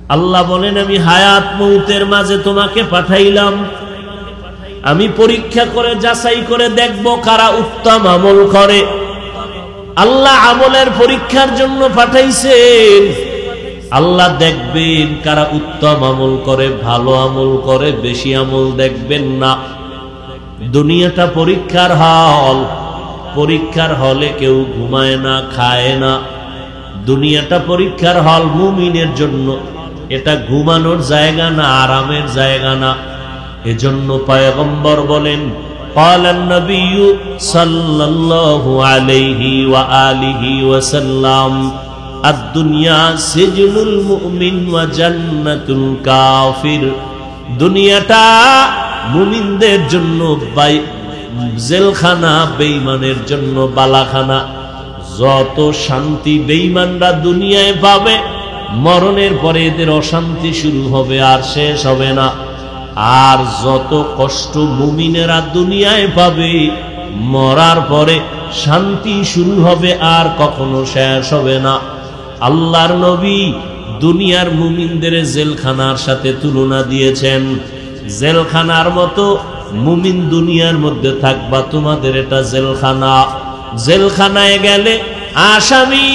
আল্লাহ বলেন আমি হায়াত মউতের মাঝে তোমাকে পাঠাইলাম, আমি পরীক্ষা করে যাচাই করে দেখব কারা উত্তম আমল করে। আল্লাহ আমলের পরীক্ষার জন্য পাঠাইছেন। আল্লাহ দেখবেন কারা উত্তম আমল করে, ভালো আমল করে, বেশি আমল দেখবেন না। দুনিয়াটা পরীক্ষার হল, পরীক্ষার হলে কেউ ঘুমায় না, খায় না। দুনিয়াটা পরীক্ষার হল মুমিনের জন্য, এটা ঘুমানোর জায়গা না, আরামের জায়গা না। এজন্য পয়গম্বর বলেন ক্বালান নবিয়্যু সাল্লাল্লাহু আলাইহি ওয়া আলিহি ওয়াসাল্লাম আদ-দুনিয়া সিজনুল মুমিন ওয়া জান্নাতুল কাফির। দুনিয়াটা মুমিনদের জন্য জেলখানা, বেঈমানের জন্য বালাখানা। যত শান্তি বেঈমানরা দুনিয়ায় পাবে, মরণের পরে এদের অশান্তি শুরু হবে, আর শেষ হবে না। আর যত কষ্ট মুমিনেরা দুনিয়ায় পাবে, মরার পরে শান্তি শুরু হবে, আর কখনো শেষ হবে না। আল্লাহর নবী দুনিয়ার মুমিনদের জেলখানার সাথে তুলনা দিয়েছেন। জেলখানার মতো মুমিন দুনিয়ার মধ্যে থাকবা, তোমাদের এটা জেলখানা। জেলখানায় গেলে আসামি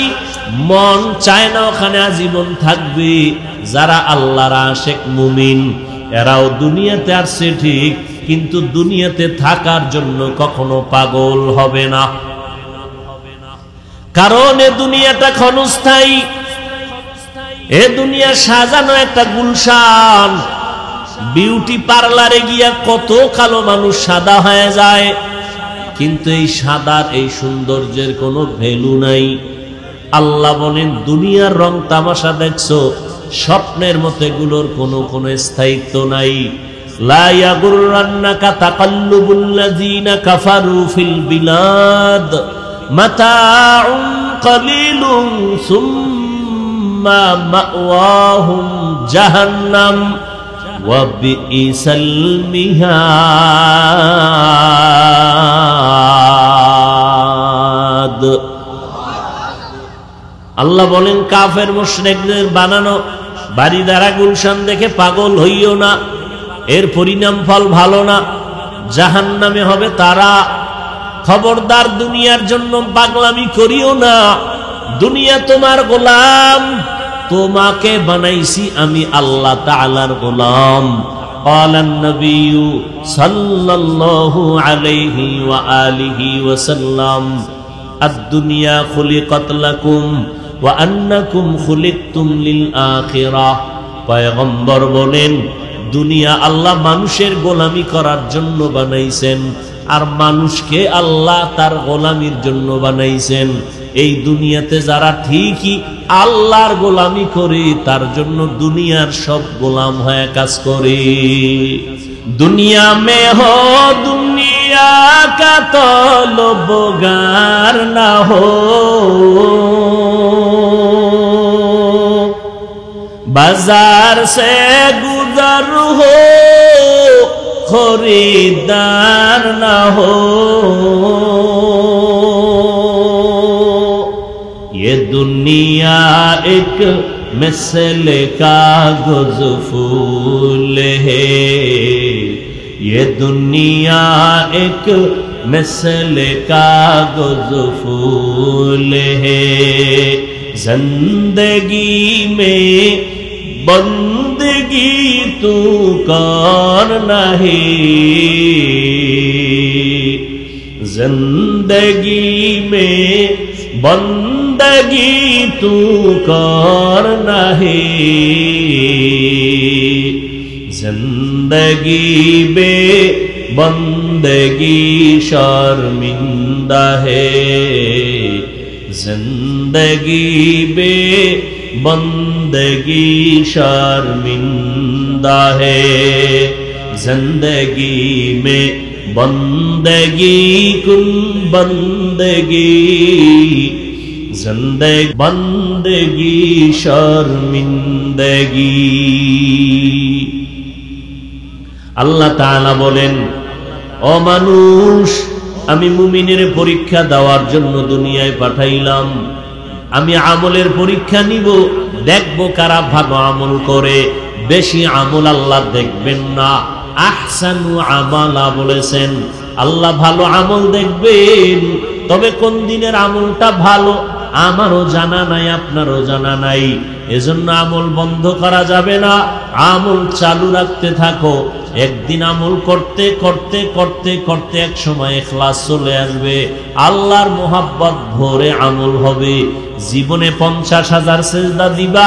মন চায় না ওখানে আজীবন থাকবে। যারা আল্লাহর আশিক মুমিন, এরাও দুনিয়াতে আসছে ঠিক, কিন্তু দুনিয়াতে থাকার জন্য কখনো পাগল হবে না। কারণ এ দুনিয়াটা ক্ষণস্থায়ী। এ দুনিয়া সাজানো একটা গুলশান। বিউটি পার্লারে গিয়া কত কালো মানুষ সাদা হয়ে যায়, কিন্তু এই সাদার, এই সৌন্দর্যের কোনো ভ্যালু নাই। আল্লাহ বলেন দুনিয়ার রং তামাশা দেখছো, স্বপ্নের মতো এগুলোর কোনো স্থায়িত্ব নাই। লা ইয়াগুররান্নাকা তাকাল্লুবুল্লাযীনা কাফারু ফিল বিলাদ মাতাউন কালিলুন সুম্মা মাওয়াহুম জাহান্নাম ওয়া বিইসাল মিহাদ। আল্লাহ বলেন কাফের মুশরিকদের বানানো বাড়ি দ্বারা গুলশান দেখে পাগল হইও না, এর পরিণাম ফল ভালো না, জাহান্নামে হবে তারা। খবরদার দুনিয়ার জন্য পাগলামি করিও না। দুনিয়া তোমার গোলাম, তোমাকে বানাইছি আমি আল্লাহ তাআলার গোলাম। ক্বালান নবিয়্যু সাল্লাল্লাহু আলাইহি ওয়া আলিহি ওয়াসাল্লাম আদ-দুনিয়া খুলিকাত লাকুম ওয়া আন্নাকুম খুলিকতুম লিল আখিরাহ। পয়গম্বর বলেন দুনিয়া আল্লাহ মানুষের গোলামি করার জন্য বানাইছেন, আর মানুষকে আল্লাহ তার গোলামির জন্য বানাইছেন। এই দুনিয়াতে যারা ঠিকই আল্লাহর গোলামি করে, তার জন্য দুনিয়ার সব গোলাম হয়ে কাজ করে। দুনিয়া মে হো দুনিয়া কা তলবগার না হো, বাজার সে গুজর হো খরিদার না হো। ये दुनिया एक मिसल कागज फूल है, ये दुनिया एक मिसल कागज फूल है। जिंदगी में बंदगी तू कर नहीं, जिंदगी में बंदगी तू कर नहीं, जिंदगी बे बंदगी शर्मिंदा है, जिंदगी बे बंदगी शर्मिंदा है। जिंदगी में बंदगी कुन बंदगी, जिंदगी बंदगी शर्मिंदगी। আল্লাহ তাআলা বলেন ও মানুষ, আমি মুমিনের পরীক্ষা দেওয়ার জন্য দুনিয়ায় পাঠাইলাম। আমি আমলের পরীক্ষা নিব, দেখব কারা ভালো আমল করে। বেশি আমল আল্লাহ দেখবেন না। আহসানু আমালা বলেছেন, আল্লাহ ভালো আমল দেখবেন। তবে কোন দিনের আমলটা ভালো আমারও জানা নাই, আপনারও জানা নাই। এজন্য আমল বন্ধ করা যাবে না, আমল চালু রাখতে থাকো। একদিন আমল করতে করতে করতে করতে এক সময় ইখলাস চলে আসবে, আল্লাহর মোহাব্বত ভরে আমল হবে। জীবনে 50,000 সিজদা দিবা,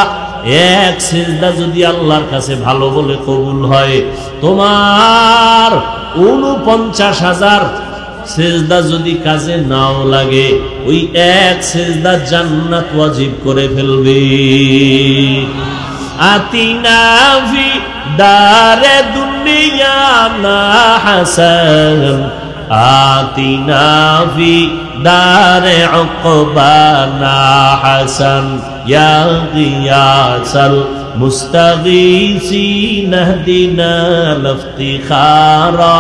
এক সিজদা যদি আল্লাহর কাছে ভালো বলে কবুল হয়, তোমার 49,000 সিজদা যদি কাজে নাও লাগে, ওই এক সিজদা জান্নাত ওয়াজিব করে ফেলবে। আতিনা ফি দারে দুনিয়া না হাসান, আতিনা ফি দারে উকবা না হাসান, ইয়া গিয়াসাল মুস্তাগীসিন ইহদিনা লিফতিখারা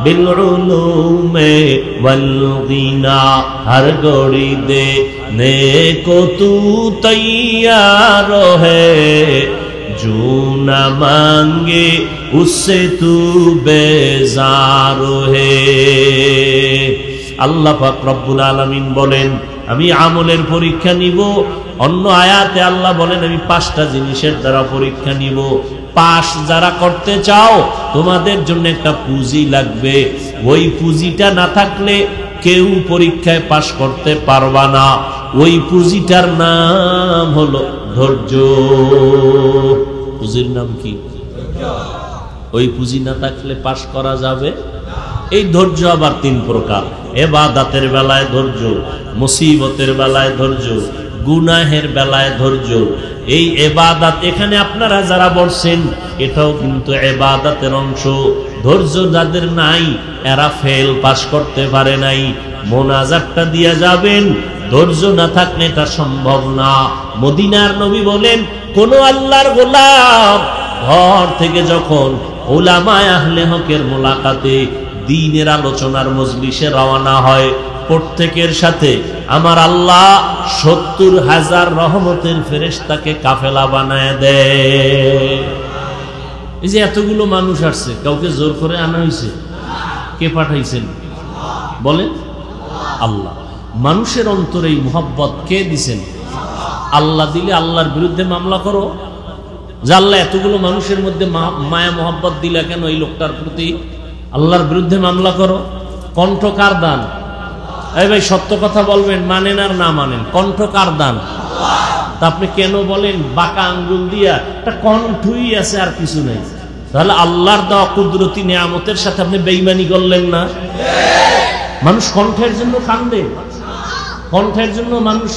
बिलउलूमे वल्गिना। हर घड़ी देने को तू तैयार है, जो न मांगे उससे तू बेजार है। আল্লাহ পাক রব্বুল আলামিন বলেন, আমি আমলের পরীক্ষা নিব। অন্য আয়াতে আল্লাহ বলেন, আমি 5টা জিনিসের দ্বারা পরীক্ষা নিব। পাস যারা করতে চাও, তোমাদের জন্য একটা পুঁজি লাগবে। ওই পুঁজিটা না থাকলে কেউ পরীক্ষায় পাস করতে পারবা না। ওই পুঁজিটার নাম হলো ধৈর্য। পুঁজির নাম কি? ওই পুঁজি না থাকলে পাস করা যাবে। এই ধৈর্য আবার 3 প্রকার। ইবাদতের বেলায় ধৈর্য, মুসিবতের বেলায় ধৈর্য, গুনাহের বেলায় ধৈর্য। এই ইবাদত, এখানে আপনারা যারা বলছেন এটাও কিন্তু ইবাদতের অংশ। ধৈর্য যাদের নাই, এরা ফেল, পাস করতে পারে নাই। মোনাজাতটা দিয়ে যাবেন, ধৈর্য না থাকলে এটা সম্ভব না। মদিনার নবী বলেন, কোন আল্লাহর গোলাম ঘর থেকে যখন উলামায়ে আহলে হকের মোলাকাতে, দ্বীনের আলোচনার মজলিসে রওনা হয়, প্রত্যেকের সাথে আমার আল্লাহ 70,000 রহমতের ফেরেশতাকে কাফেলা বানায় দেয়। এই যে এতগুলো মানুষ আসছে, কাউকে জোর করে আনা হয়েছে? কে পাঠাইছেন বলেন? আল্লাহ। মানুষের অন্তরে এই মুহাব্বত কে দিছেন? আল্লাহ দিলে আল্লাহর বিরুদ্ধে মামলা করো যে আল্লাহ এতগুলো মানুষের মধ্যে মায়া মোহাব্বত দিলা কেন এই লোকটার প্রতি? আল্লাহর বিরুদ্ধে মামলা করো। কণ্ঠ কার দান? এই ভাই সত্য কথা বলবেন, মানেন আর না মানেন, কণ্ঠ কার দান? তা আপনি কেন বলেন বাঁকা আঙ্গুল দিয়া? একটা কণ্ঠই আছে আর কিছু নাই। তাহলে আল্লাহর দেওয়া কুদরতি নিয়ামতের সাথে আপনি বেঈমানি করলেন না? মানুষ কণ্ঠের জন্য কান্দে, কণ্ঠের জন্য মানুষ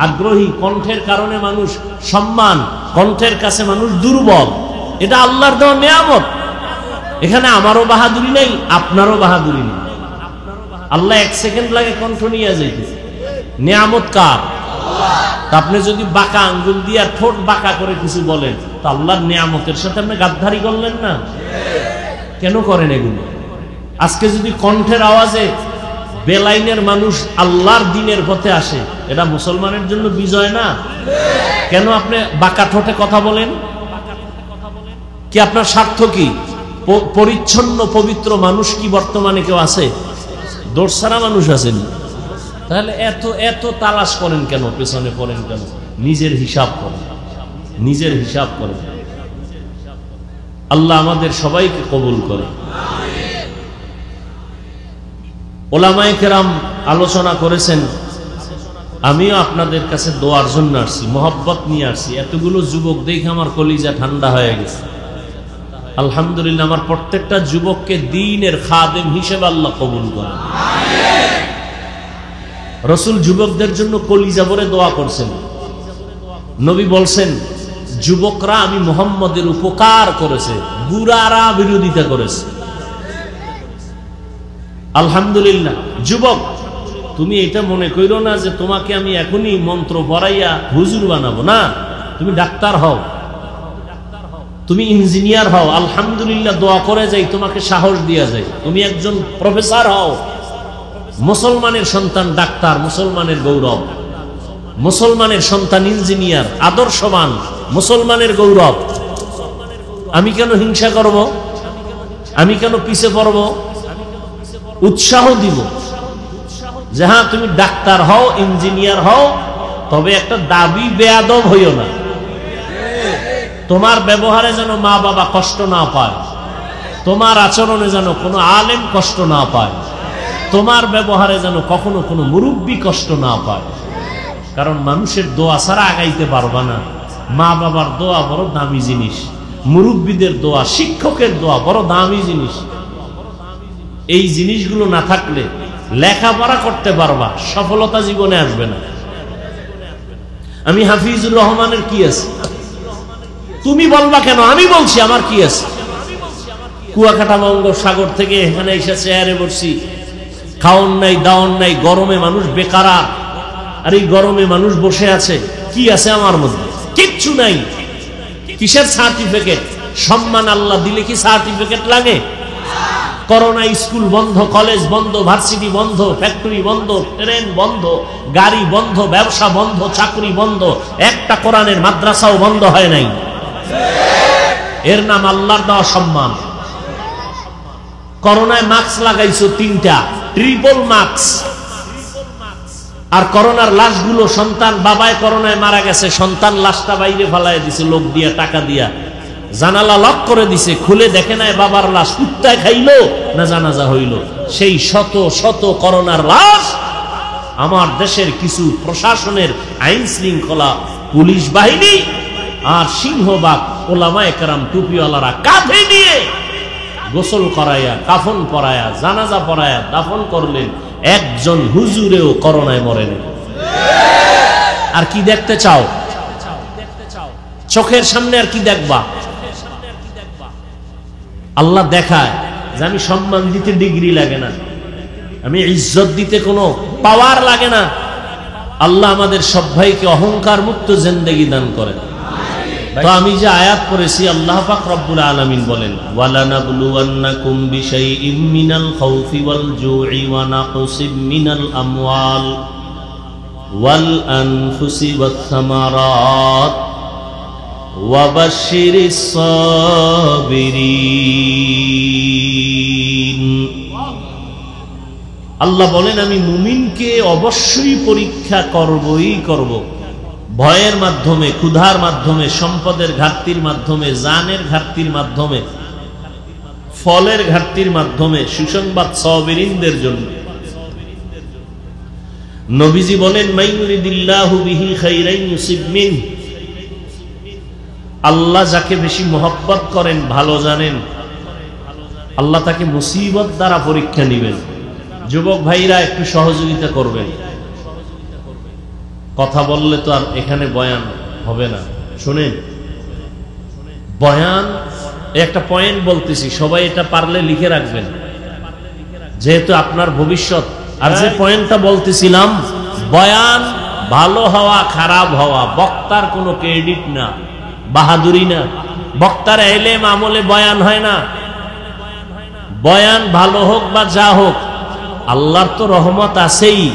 আগ্রহী, কণ্ঠের কারণে মানুষ সম্মান, কণ্ঠের কাছে মানুষ দুর্বল। এটা আল্লাহর দেওয়া নিয়ামত। এখানে আমারও বাহাদুরি নেই, আপনারও বাহাদুরি নেই। আল্লাহ 1 সেকেন্ড লাগে কণ্ঠ নিয়ে যাইতেছে। নিয়ামত কার? আপনি যদি বাঁকা আঙ্গুল দিয়ে ঠোঁট বাঁকা করে কিছু বলেন, তো আল্লাহর নিয়ামতের সাথে আপনি গাদ্দারি করলেন না? কেন করেন এগুলো? আজকে যদি কণ্ঠের আওয়াজে বেলাইনের মানুষ আল্লাহর দ্বীনের পথে আসে, এটা মুসলমানের জন্য বিজয় না? কেন আপনি বাঁকা ঠোঁটে কথা বলেন? কি আপনার স্বার্থ কি? পরিচ্ছন্ন পবিত্র মানুষ কি বর্তমানে কেউ আছে? দোষারা মানুষ আছেন। তাহলে এত এত তালাশ করেন কেন? পেছনে পড়েন কেন? নিজের হিসাব করেন, নিজের হিসাব করেন। আল্লাহ আমাদের সবাইকে কবুল করে। ওলামায়ে কেরাম আলোচনা করেছেন, আমিও আপনাদের কাছে দোয়ার জন্য আসছি, মোহাব্বত নিয়ে আসছি। এতগুলো যুবক দেখে আমার কলিজা ঠান্ডা হয়ে গেছে। আলহামদুলিল্লাহ, আমার প্রত্যেকটা যুবককে দ্বীনের খাদেম হিসেবে আল্লাহ কবুল করেন। রাসূল যুবকদের জন্য কলিজা ভরে দোয়া করছেন। নবী বলছেন, যুবকরা আমি মুহাম্মদের উপকার করেছে, বুড়ারা বিরোধিতা করেছে। আলহামদুলিল্লাহ। যুবক, তুমি এটা মনে করো না যে তোমাকে আমি এখনই মন্ত্র পড়াইয়া হুজুর বানাবো না। তুমি ডাক্তার হও, তুমি ইঞ্জিনিয়ার হও, আলহামদুলিল্লাহ, দোয়া করে যাই, তোমাকে সাহস দিয়া যায়। তুমি একজন প্রফেসর হও, মুসলমানের সন্তান ডাক্তার, মুসলমানের গৌরব। মুসলমানের সন্তান ইঞ্জিনিয়ার, আদর্শবান, মুসলমানের গৌরব। আমি কেন হিংসা করব? আমি কেন পিছে পড়ব? উৎসাহ দিব যে হ্যাঁ তুমি ডাক্তার হও, ইঞ্জিনিয়ার হও, তবে একটা দাবি বেয়াদব হইও না। তোমার ব্যবহারে যেন মা বাবা কষ্ট না পায়, তোমার আচরণে যেন কোনো আলেম কষ্ট না পায়, তোমার ব্যবহারে যেন কখনো কোনো মুরব্বী কষ্ট না পায়। কারণ মানুষের দোয়া ছাড়া আগাইতে পারবা না। মা বাবার দোয়া বড় দামি জিনিস, মুরব্বীদের দোয়া, শিক্ষকের দোয়া বড় দামি জিনিস। এই জিনিসগুলো না থাকলে লেখাপড়া করতে পারবা, সফলতা জীবনে আসবে না। আমি হাফিজুর রহমানের কি আছে? তুমি বলবা কেন? আমি বলছি আমার কি আছে। কুয়াকাটা বঙ্গোপসাগর থেকে এখানে এসে চেয়ারে বসছি, খাওন নাই দাওন নাই, গরমে মানুষ বেকারা, আর এই গরমে মানুষ বসে আছে। কি আছে আমার মধ্যে? কিচ্ছু নাই। কিসের সার্টিফিকেট? সম্মান আল্লাহ দিলে কি সার্টিফিকেট লাগে? করোনা স্কুল বন্ধ, কলেজ বন্ধ, ভার্সিটি বন্ধ, ফ্যাক্টরি বন্ধ, ট্রেন বন্ধ, গাড়ি বন্ধ, ব্যবসা বন্ধ, চাকরি বন্ধ, একটা কোরআনের মাদ্রাসাও বন্ধ হয় নাই। এর নাম আল্লাহর দেওয়া সম্মান। করোনায় মাস্ক লাগাইছো 3টা, ট্রিপল মাস্ক। আর করোনার লাশগুলো, সন্তান বাবায় করোনায় মারা গেছে, সন্তান লাশটা বাইরে ফেলায় দিছে লোক দিয়া, টাকা দিয়া, জানালা লক করে দিছে, খুলে দেখে নাই বাবার লাশ কুত্তায় খাইলো না জানাজা হইল। সেই শত শত করোনার লাশ আমার দেশের কিছু প্রশাসনের আইন শৃঙ্খলা, পুলিশ বাহিনী আর সিংহবাগ ওলামায়ে কেরাম টুপিওয়ালারা কাঁধে নিয়ে গোসল করাইয়া, কাফন পরায়া, জানাজা পরায়া দাফন করলেন। একজন হুজুরেও করোনায় মরেন। আর কি দেখতে চাও? চোখের সামনে আর কি দেখবা? আল্লাহ দেখায় যে আমি সম্মান দিতে ডিগ্রি লাগে না, আমি ইজ্জত দিতে কোনো পাওয়ার লাগে না। আল্লাহ আমাদের সব ভাইকে অহংকার মুক্ত জিন্দেগি দান করেন। তো আমি যে আয়াত পড়েছি, আল্লাহ পাক রব্বুল আলামিন বলেন, ওয়ালানাবলুওয়ান্নাকুম বিশাইইম মিনাল খাউফি ওয়াল জুই ওয়া নাকসিম মিনাল আমওয়াল ওয়াল আনফুসি ওয়াস সামারাত ওয়া বাশশিরিস সাবিরিন। আল্লাহ বলেন আমি মুমিনকে অবশ্যই পরীক্ষা করবই করব। ভয়ের মাধ্যমে, ক্ষুধার মাধ্যমে, সম্পদের ঘাটতির মাধ্যমে, জানের ঘাটতির মাধ্যমে, ফলের ঘাটতির মাধ্যমে, সুসংবাদ সাবিরিনদের জন্য। নবীজি বলেন মাইয়ুরিদিল্লাহু বিহি খাইরান ইউসিব মিন। আল্লাহ যাকে বেশি মহব্বত করেন, ভালো জানেন, আল্লাহ তাকে মুসিবত দ্বারা পরীক্ষা নেবেন। যুবক ভাইরা একটু সহযোগিতা করবেন। কথা বললে তো আর এখানে বয়ান হবে না। শুনেন, বয়ান একটা পয়েন্ট বলতেছি, সবাই এটা পারলে লিখে রাখবেন, যেহেতু আপনার ভবিষ্যৎ। আর যে পয়েন্টটা বলতেছিলাম, বয়ান ভালো হওয়া খারাপ হওয়া বক্তার কোনো ক্রেডিট না, বাহাদুরি না। বক্তার এলেম আমলে বয়ান হয় না। বয়ান ভালো হোক বা যা হোক, আল্লাহর তো রহমত আছেই।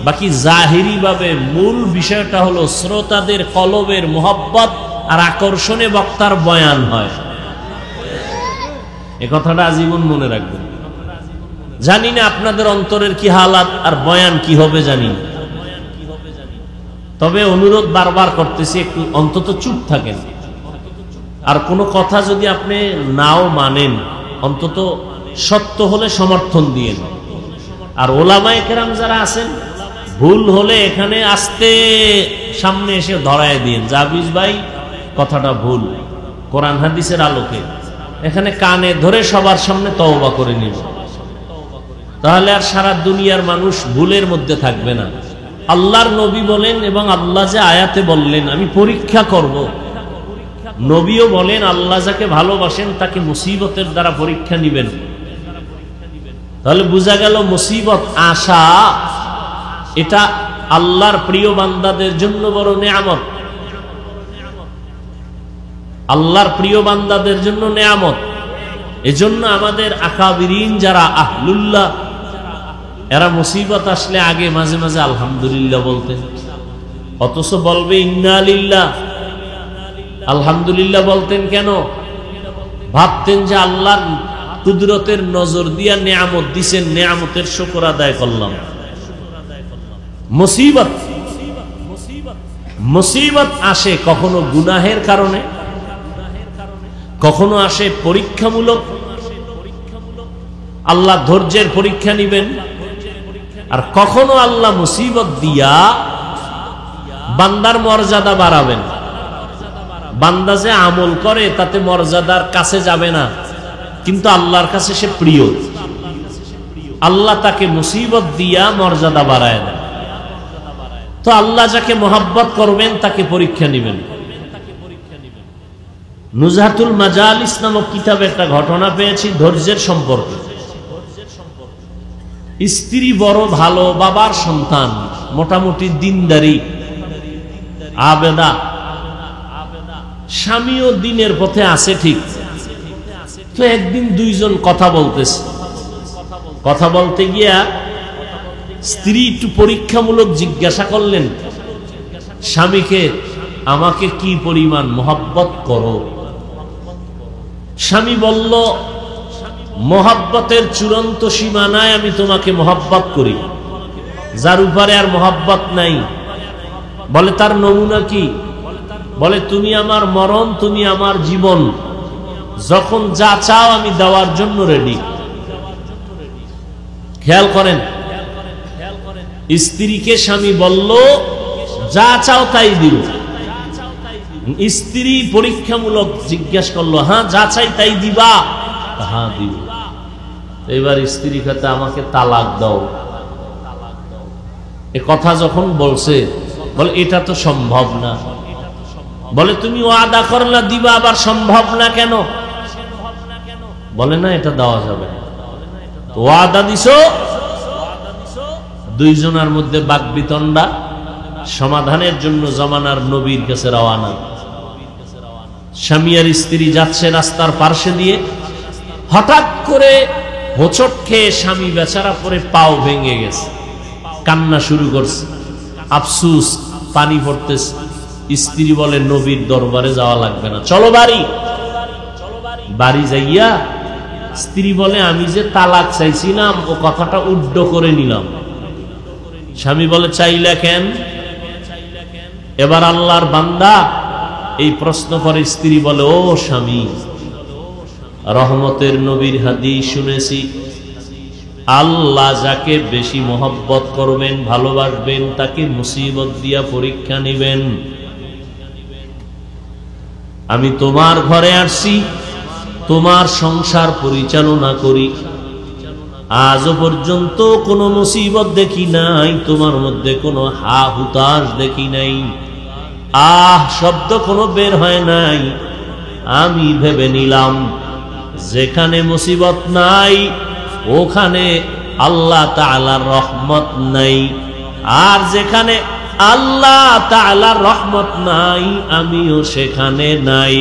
বাকি জাহিরি ভাবে মূল বিষয়টা হলো শ্রোতাদের কলবের মোহব্বত আর আকর্ষণে বক্তার বয়ান হয়। এ কথাটা আজীবন মনে রাখবেন। জানি না আপনাদের অন্তরের কি হালাত আর বয়ান কি হবে জানি না, তবে অনুরোধ বারবার করতেছি, একটু অন্তত চুপ থাকেন। আর কোনো কথা যদি আপনি নাও মানেন, অন্তত সত্য হলে সমর্থন দিয়েন। আর ওলামায়ে কেরাম যারা আছেন, ভুল হলে এখানে আসতে সামনে এসে ধরায় দিন, জাবিজ ভাই কথাটা ভুল, কোরআন হাদিসের আলোকে এখানে কানে ধরে সবার সামনে তওবা করে নিব। তাহলে আর সারা দুনিয়ার মানুষ ভুলের মধ্যে থাকবে না। আল্লাহর নবী বলেন, এবং আল্লাহ যে আয়াতে বললেন আমি পরীক্ষা করব, নবীও বলেন আল্লাহ যাকে ভালোবাসেন তাকে মুসিবতের দ্বারা পরীক্ষা নিবেন। তাহলে বোঝা গেল মুসিবত আসা এটা আল্লাহর প্রিয় বান্দাদের জন্য বড় নেয়ামত। আল্লাহর প্রিয় বান্দাদের জন্য নেয়ামত। এজন্য আমাদের আকাবিরিন যারা আহলুল্লাহ, এরা মুসিবত আসলে আগে মাঝে মাঝে আলহামদুলিল্লাহ বলতেন। অথচ বলবে ইন্না লিল্লাহ। আলহামদুলিল্লাহ বলতেন কেন? ভাবতেন যে আল্লাহর কুদরতের নজর দিয়া নেয়ামত দিছেন, নেয়ামতের শুকর আদায় করলাম। মুসিবত মুসিবত আসে কখনো গুনাহের কারণে, কখনো আসে পরীক্ষামূলক। আল্লাহ ধৈর্যের পরীক্ষা নিবেন, আর কখনো আল্লাহ মুসিবত দিয়া বান্দার মর্যাদা বাড়াবেন। বান্দা যে আমল করে তাতে মর্যাদার কাছে যাবে না, কিন্তু আল্লাহর কাছে সে প্রিয়। আল্লাহ তাকে মুসিবত দিয়া মর্যাদা বাড়ায় দেন। তো আল্লাহ যাকে মহব্বত করবেন তাকে পরীক্ষা নিবেন। নুজহাতুল মাজালিস নামক কিতাবে একটা ঘটনা পেয়েছি ধৈর্যের সম্পর্কে। স্ত্রী বড় ভালো, বাবার সন্তান, মোটামুটি দিনদারি, আবেদা, স্বামীও দিনের পথে আছে ঠিক। তো একদিন দুইজন কথা বলতেছে। কথা বলতে গিয়া স্ত্রী একটু পরীক্ষামূলক জিজ্ঞাসা করলেন স্বামীকে, আমাকে কি পরিমাণ মহব্বত করো? স্বামী বলল, মহব্বতের চূড়ান্ত সীমানায় আমি তোমাকে মহব্বত করি, যার উপরে আর মহব্বত নাই। বলে তার নমুনা কি? বলে তুমি আমার মরণ, তুমি আমার জীবন, যখন যা চাও আমি দেওয়ার জন্য রেডি। খেয়াল করেন, স্ত্রীকে স্বামী বলল যা চাও তাই দিব। স্ত্রী পরীক্ষামূলক জিজ্ঞাসা করলো, হ্যাঁ যা চাই তাই দিবা? হ্যাঁ দিব। এবার স্ত্রী কাছে আমাকে তালাক দাও। এ কথা যখন বলছে, বলে এটা তো সম্ভব না। বলে তুমি ওয়াদা করলা দিবা, আবার সম্ভব না কেন? বলে না, এটা দেওয়া যাবে না। ওয়াদা দিছো। দুইজনের মধ্যে বাকবিতণ্ডা, সমাধানের জন্য জমানার নবীর কাছে রওয়ানা। স্বামী আর স্ত্রী যাচ্ছে রাস্তার পার্শ্বে দিয়ে, হঠাৎ করে হোঁচট খেয়ে স্বামী বেচারা পরে পাও ভেঙে গেছে, কান্না শুরু করছে, আফসুস, পানি পড়তেছে। স্ত্রী বলে নবীর দরবারে যাওয়া লাগবে না, চলো বাড়ি। বাড়ি যাইয়া স্ত্রী বলে আমি যে তালাক চাইছিলাম ও কথাটা উড্ড করে নিলাম। স্বামী বলে চাইলা কেন? এবার আল্লাহর বান্দা এই প্রশ্ন করে। স্ত্রী বলে, ও স্বামী, রহমতের নবীর হাদিস শুনেছি, আল্লাহ যাকে বেশি মহব্বত করবেন, ভালোবাসবেন, তাকে মুসিবত দিয়া পরীক্ষা নিবেন। আমি তোমার ঘরে আসছি, তোমার সংসার পরিচালনা করি, আজও পর্যন্ত কোনো মুসিবত দেখি নাই, তোমার মধ্যে কোনো হা হুতাশ দেখি নাই, আহ শব্দ কোনো বের হয় নাই। আমি ভেবে নিলাম যেখানে মুসিবত নাই ওখানে আল্লাহ তাআলার রহমত নাই, আর যেখানে আল্লাহ তাআলার রহমত নাই আমিও সেখানে নাই।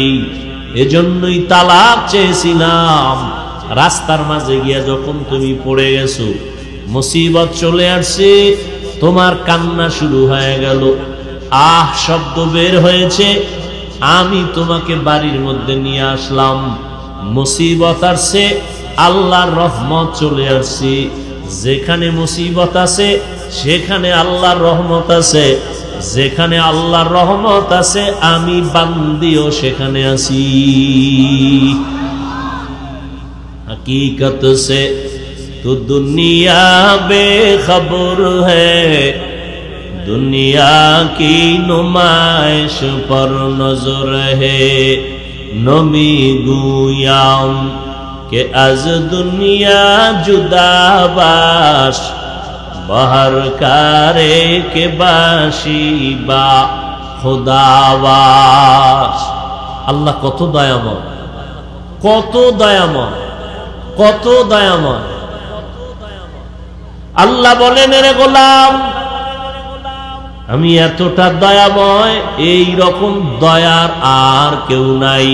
এজন্যই তালাক চেয়েছিলাম। রাস্তার মাঝে গিয়া যখন তুমি পড়ে গেছো, মুসিবত চলে আসছে, তোমার কান্না শুরু হয়ে গেল, আহ শব্দ বের হয়েছে, আমি তোমাকে বাড়ির মধ্যে নিয়ে আসলাম। মুসিবত আসছে, আল্লাহর রহমত চলে আসছে। যেখানে মুসিবত আছে সেখানে আল্লাহর রহমত আছে, যেখানে আল্লাহর রহমত আছে আমি বান্দিও সেখানে আছি। हकीकत से तो दुनिया बेखबर है, दुनिया की नुमाइश पर नजर है। नमी गुयाम के अज दुनिया जुदा बाश, बहर कारे के बाशी बा खुदावास। अल्लाह कत दयामय, কত দয়াময়, কত দয়াময়। আল্লাহ বলেন, রে গোলাম আমি এতটা দয়াময়, এই রকম দয়ার আর কেউ নাই।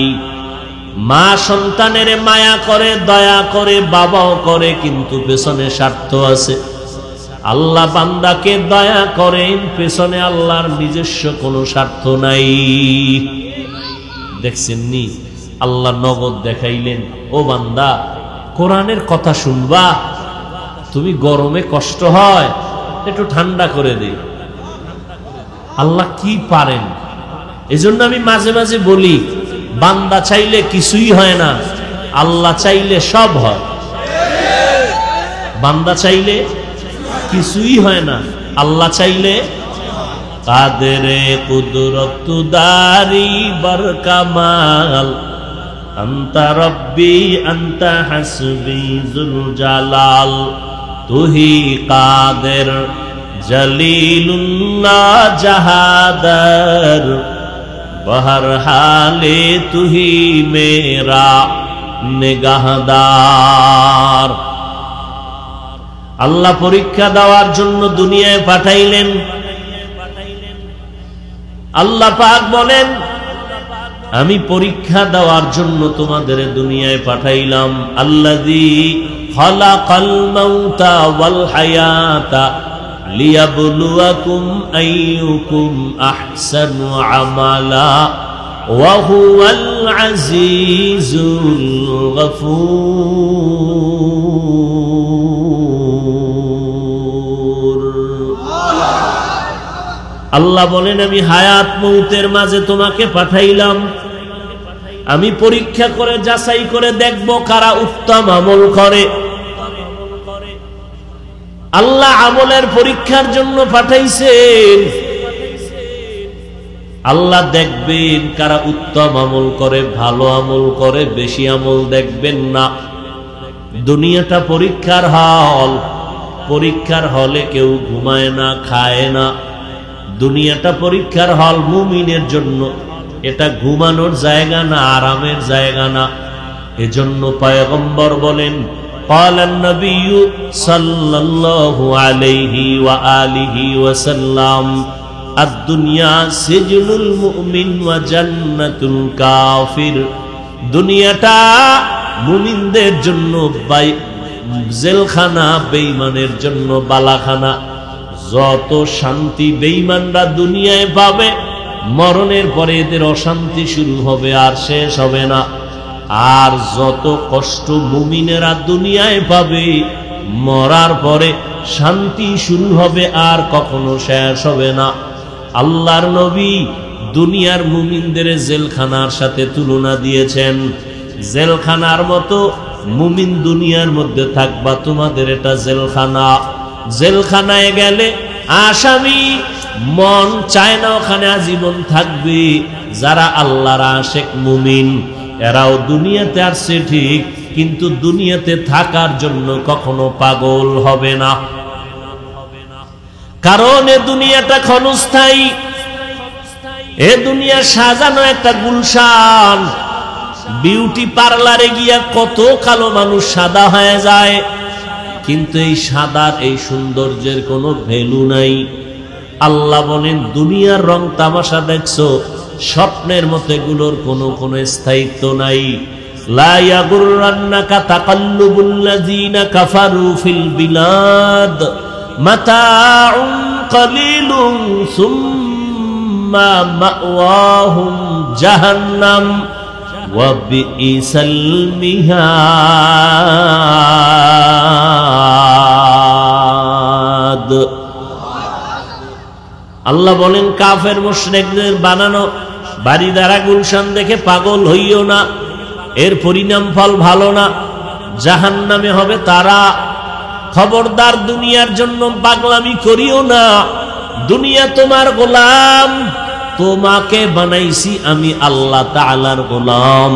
মা সন্তানের মায়া করে, দয়া করে, বাবাও করে, কিন্তু পেছনে স্বার্থ আছে। আল্লাহ বান্দাকে দয়া করেন, পেছনে আল্লাহর নিজস্ব কোনো স্বার্থ নাই। দেখছেন নি, আল্লাহ নগদ দেখাইলেন, ও বান্দা কোরআনের কথা শুনবা, তুমি গরমে কষ্ট হয় একটু ঠান্ডা করে দে। আল্লাহ কি পারেন। এজন্য আমি মাঝে মাঝে বলি, বান্দা চাইলে কিছুই হয় না, আল্লাহ চাইলে সব হয়। বান্দা চাইলে কিছুই হয় না, আল্লাহ চাইলে। কাদেরে কুদরত দারি বরকামাল, আনতা রব্বি আনতা হাসবি যুল জালাল, তুহি কাদের জলিলুল্লাহ জাহাদার, বহর হালে তুহি মেরা নিগাহদার। আল্লাহ পরীক্ষা দেওয়ার জন্য দুনিয়ায় পাঠাইলেন। আল্লাহ পাক বলেন, আমি পরীক্ষা দেওয়ার জন্য তোমাদের দুনিয়ায় পাঠাইলাম। আল্লাযী খালাকাল মাউতা ওয়াল হায়াতা লিয়াবলুয়াকুম আইয়ুকুম আহসানু আমালা ওয়া হুয়াল আজিজুল গফুর। আল্লাহ বলেন, আমি হায়াত মৌতের মাঝে তোমাকে পাঠাইলাম, আমি পরীক্ষা করে যাচাই করে দেখব কারা উত্তম আমল করে। আল্লাহ আমলের পরীক্ষার জন্য পাঠাইছেন। আল্লাহ দেখবেন কারা উত্তম আমল করে, ভালো আমল করে, বেশি আমল দেখবেন না। দুনিয়াটা পরীক্ষার হল, পরীক্ষার হলে কেউ ঘুমায় না, খায় না। দুনিয়াটা পরীক্ষার হল মুমিনের জন্য, এটা ঘুমানোর জায়গা না, আরামের জায়গা না। এজন্য পয়গম্বর বলেন, قال النبي صلى الله عليه وآله وسلم الدنيا سجن المؤمن وجنة الكافر। দুনিয়াটা মুমিনদের জন্য জেলখানা, বেঈমানের জন্য বালাখানা। যত শান্তি বেঈমানরা দুনিয়ায় পাবে, মরণের পরে এদের অশান্তি শুরু হবে, আর শেষ হবে না। আর যত কষ্ট মুমিনেরা দুনিয়ায় পাবে, মরার পরে শান্তি শুরু হবে, আর কখনো শেষ হবে না। আল্লাহর নবী দুনিয়ার মুমিনদের জেলখানার সাথে তুলনা দিয়েছেন। জেলখানার মতো মুমিন দুনিয়ার মধ্যে থাকবা, তোমাদের এটা জেলখানা। জেলখানায় গেলে আসামি মন চায় না ওখানে আজীবন থাকবে। যারা আল্লাহর আশিক মুমিন, এরাও দুনিয়াতে আসছে ঠিক, কিন্তু দুনিয়াতে থাকার জন্য কখনো পাগল হবে না। কারণ এ দুনিয়াটা ক্ষণস্থায়ী। এ দুনিয়া সাজানো একটা গুলশান। বিউটি পার্লারে গিয়া কত কালো মানুষ সাদা হয়ে যায়, কিন্তু এই সাদার, এই সৌন্দর্যের কোনো ভ্যালু নাই। আল্লাহ বলেন, দুনিয়ার রং তামাশা দেখছো, স্বপ্নের মতো এগুলোর কোনো স্থায়িত্ব নাই। লা ইয়াগুররান্নাকা তাকাল্লুবুল্লাযীনা কাফারু ফিল বিলাদ মাতাউন কালিলুন সুম্মা মাওয়াহুম জাহান্নাম ওয়া বিইসাল মিহাদ। আল্লাহ বলেন, কাফের মুশরিকদের বানানো বাড়ি দ্বারা গুলশান দেখে পাগল হইও না, এর পরিণাম ফল ভালো না, জাহান্নামে হবে তারা। খবরদার দুনিয়ার জন্য পাগলামি করিও না। দুনিয়া তোমার গোলাম, তোমাকে বানাইছি আমি আল্লাহ তাআলার গোলাম।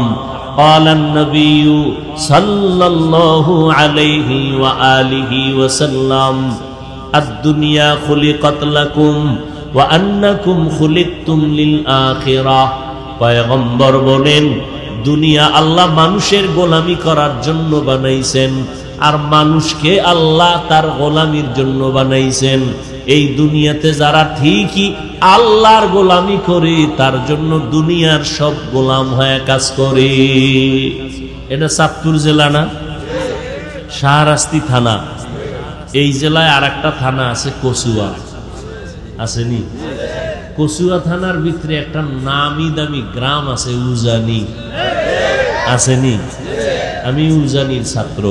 ক্বালান নবিয়্যু সাল্লাল্লাহু আলাইহি ওয়া আলিহি ওয়াসাল্লাম, আদ-দুনিয়া খুলিকাত লাকুম ওয়া আন্নাকুম খুলিকতুম লিল আখিরাহ। পয়গম্বর বলেন, দুনিয়া আল্লাহ মানুষের গোলামি করার জন্য বানাইছেন, আর মানুষকে আল্লাহ তার গোলামির জন্য বানাইছেন। এই দুনিয়াতে যারা ঠিকই আল্লাহর গোলামি করে, তার জন্য দুনিয়ার সব গোলাম হয়ে কাজ করে। এটা চাঁদপুর জেলা না, শাহরাস্তি থানা। এই জেলায় আর একটা থানা আছে কচুয়া, আসেনি? কচুয়া থানার ভিতরে একটা নামি দামি গ্রাম আছে উজানি, আসেনি? আমি উজানির ছাত্র,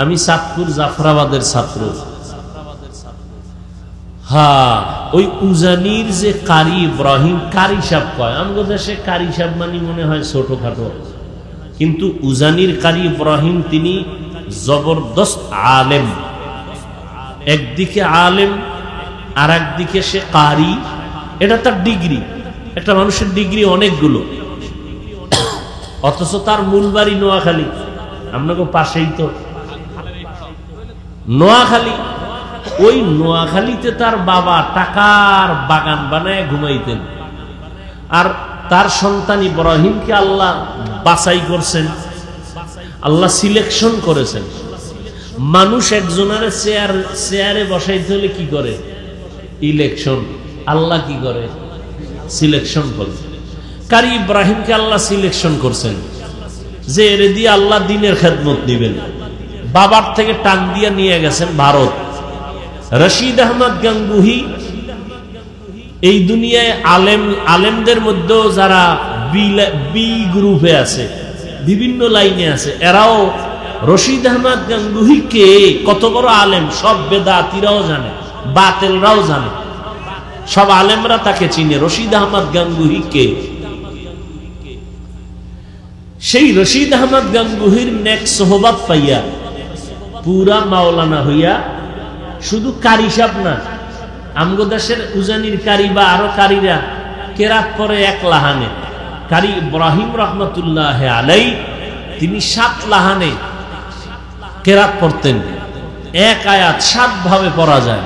আমি চাঁদপুর জাফরাবাদের ছাত্র। হ্যাঁ, ওই উজানির যে কারি ইব্রাহিম, কারি সাহেব কয়, আমাদের দেশে কারি সাহেব মানে মনে হয় ছোটখাটো, কিন্তু উজানির কারি ইব্রাহিম তিনি জবরদস্ত আলেম। একদিকে আলেম আর একদিকে সে কারি, এটা তার ডিগ্রি। একটা মানুষের ডিগ্রি অনেকগুলো, অথচ তার মূল বাড়ি নোয়াখালী, আপনাকে পাশেই তো নোয়াখালী। ওই নোয়াখালীতে তার বাবা টাকার বাগান বানায় ঘুমাইতেন, আর তার সন্তান ইব্রাহিমকে আল্লাহ বাছাই করছেন, আল্লাহ সিলেকশন করেছেন। মানুষ একজনের চেয়ারে বসাইতে হলে কি করে? ইলেকশন। আল্লাহ কি করে? সিলেকশন করে। কারি ইব্রাহিমকে আল্লাহ সিলেকশন করছেন যে এর দিয়ে আল্লাহ দিনের খেদমত নিবেন। বাবার থেকে টান দিয়ে নিয়ে গেছেন ভারত। রশিদ আহমদ গাঙ্গুহি এই দুনিয়ায় আলেমদের মধ্যেও যারা বি গ্রুপে আছে, বিভিন্ন লাইনে আছে, এরাও রশিদ আহমদ গাঙ্গুহি কে, কত বড় আলেম, সব বেদাতিরাও জানে, বাতিলরাও জানে, সব আলেমরা তাকে চিনে। রশিদ আহমদ গাঙ্গুহি কে? সেই রশিদ আহমদ গাঙ্গুহির নেক সোহবত পাইয়া পুরা মাওলানা হইয়া, শুধু কারি সাহেব না, আমগো দেশের উজানির কারি বা আরো কারিরা কেরাত পরে এক লাহানে। কারি ইব্রাহিম রহমতুল্লাহ আলাই তিনি 7 লাহানে কেরাত পড়তেন। এক আয়াত 7 ভাবে পড়া যায়।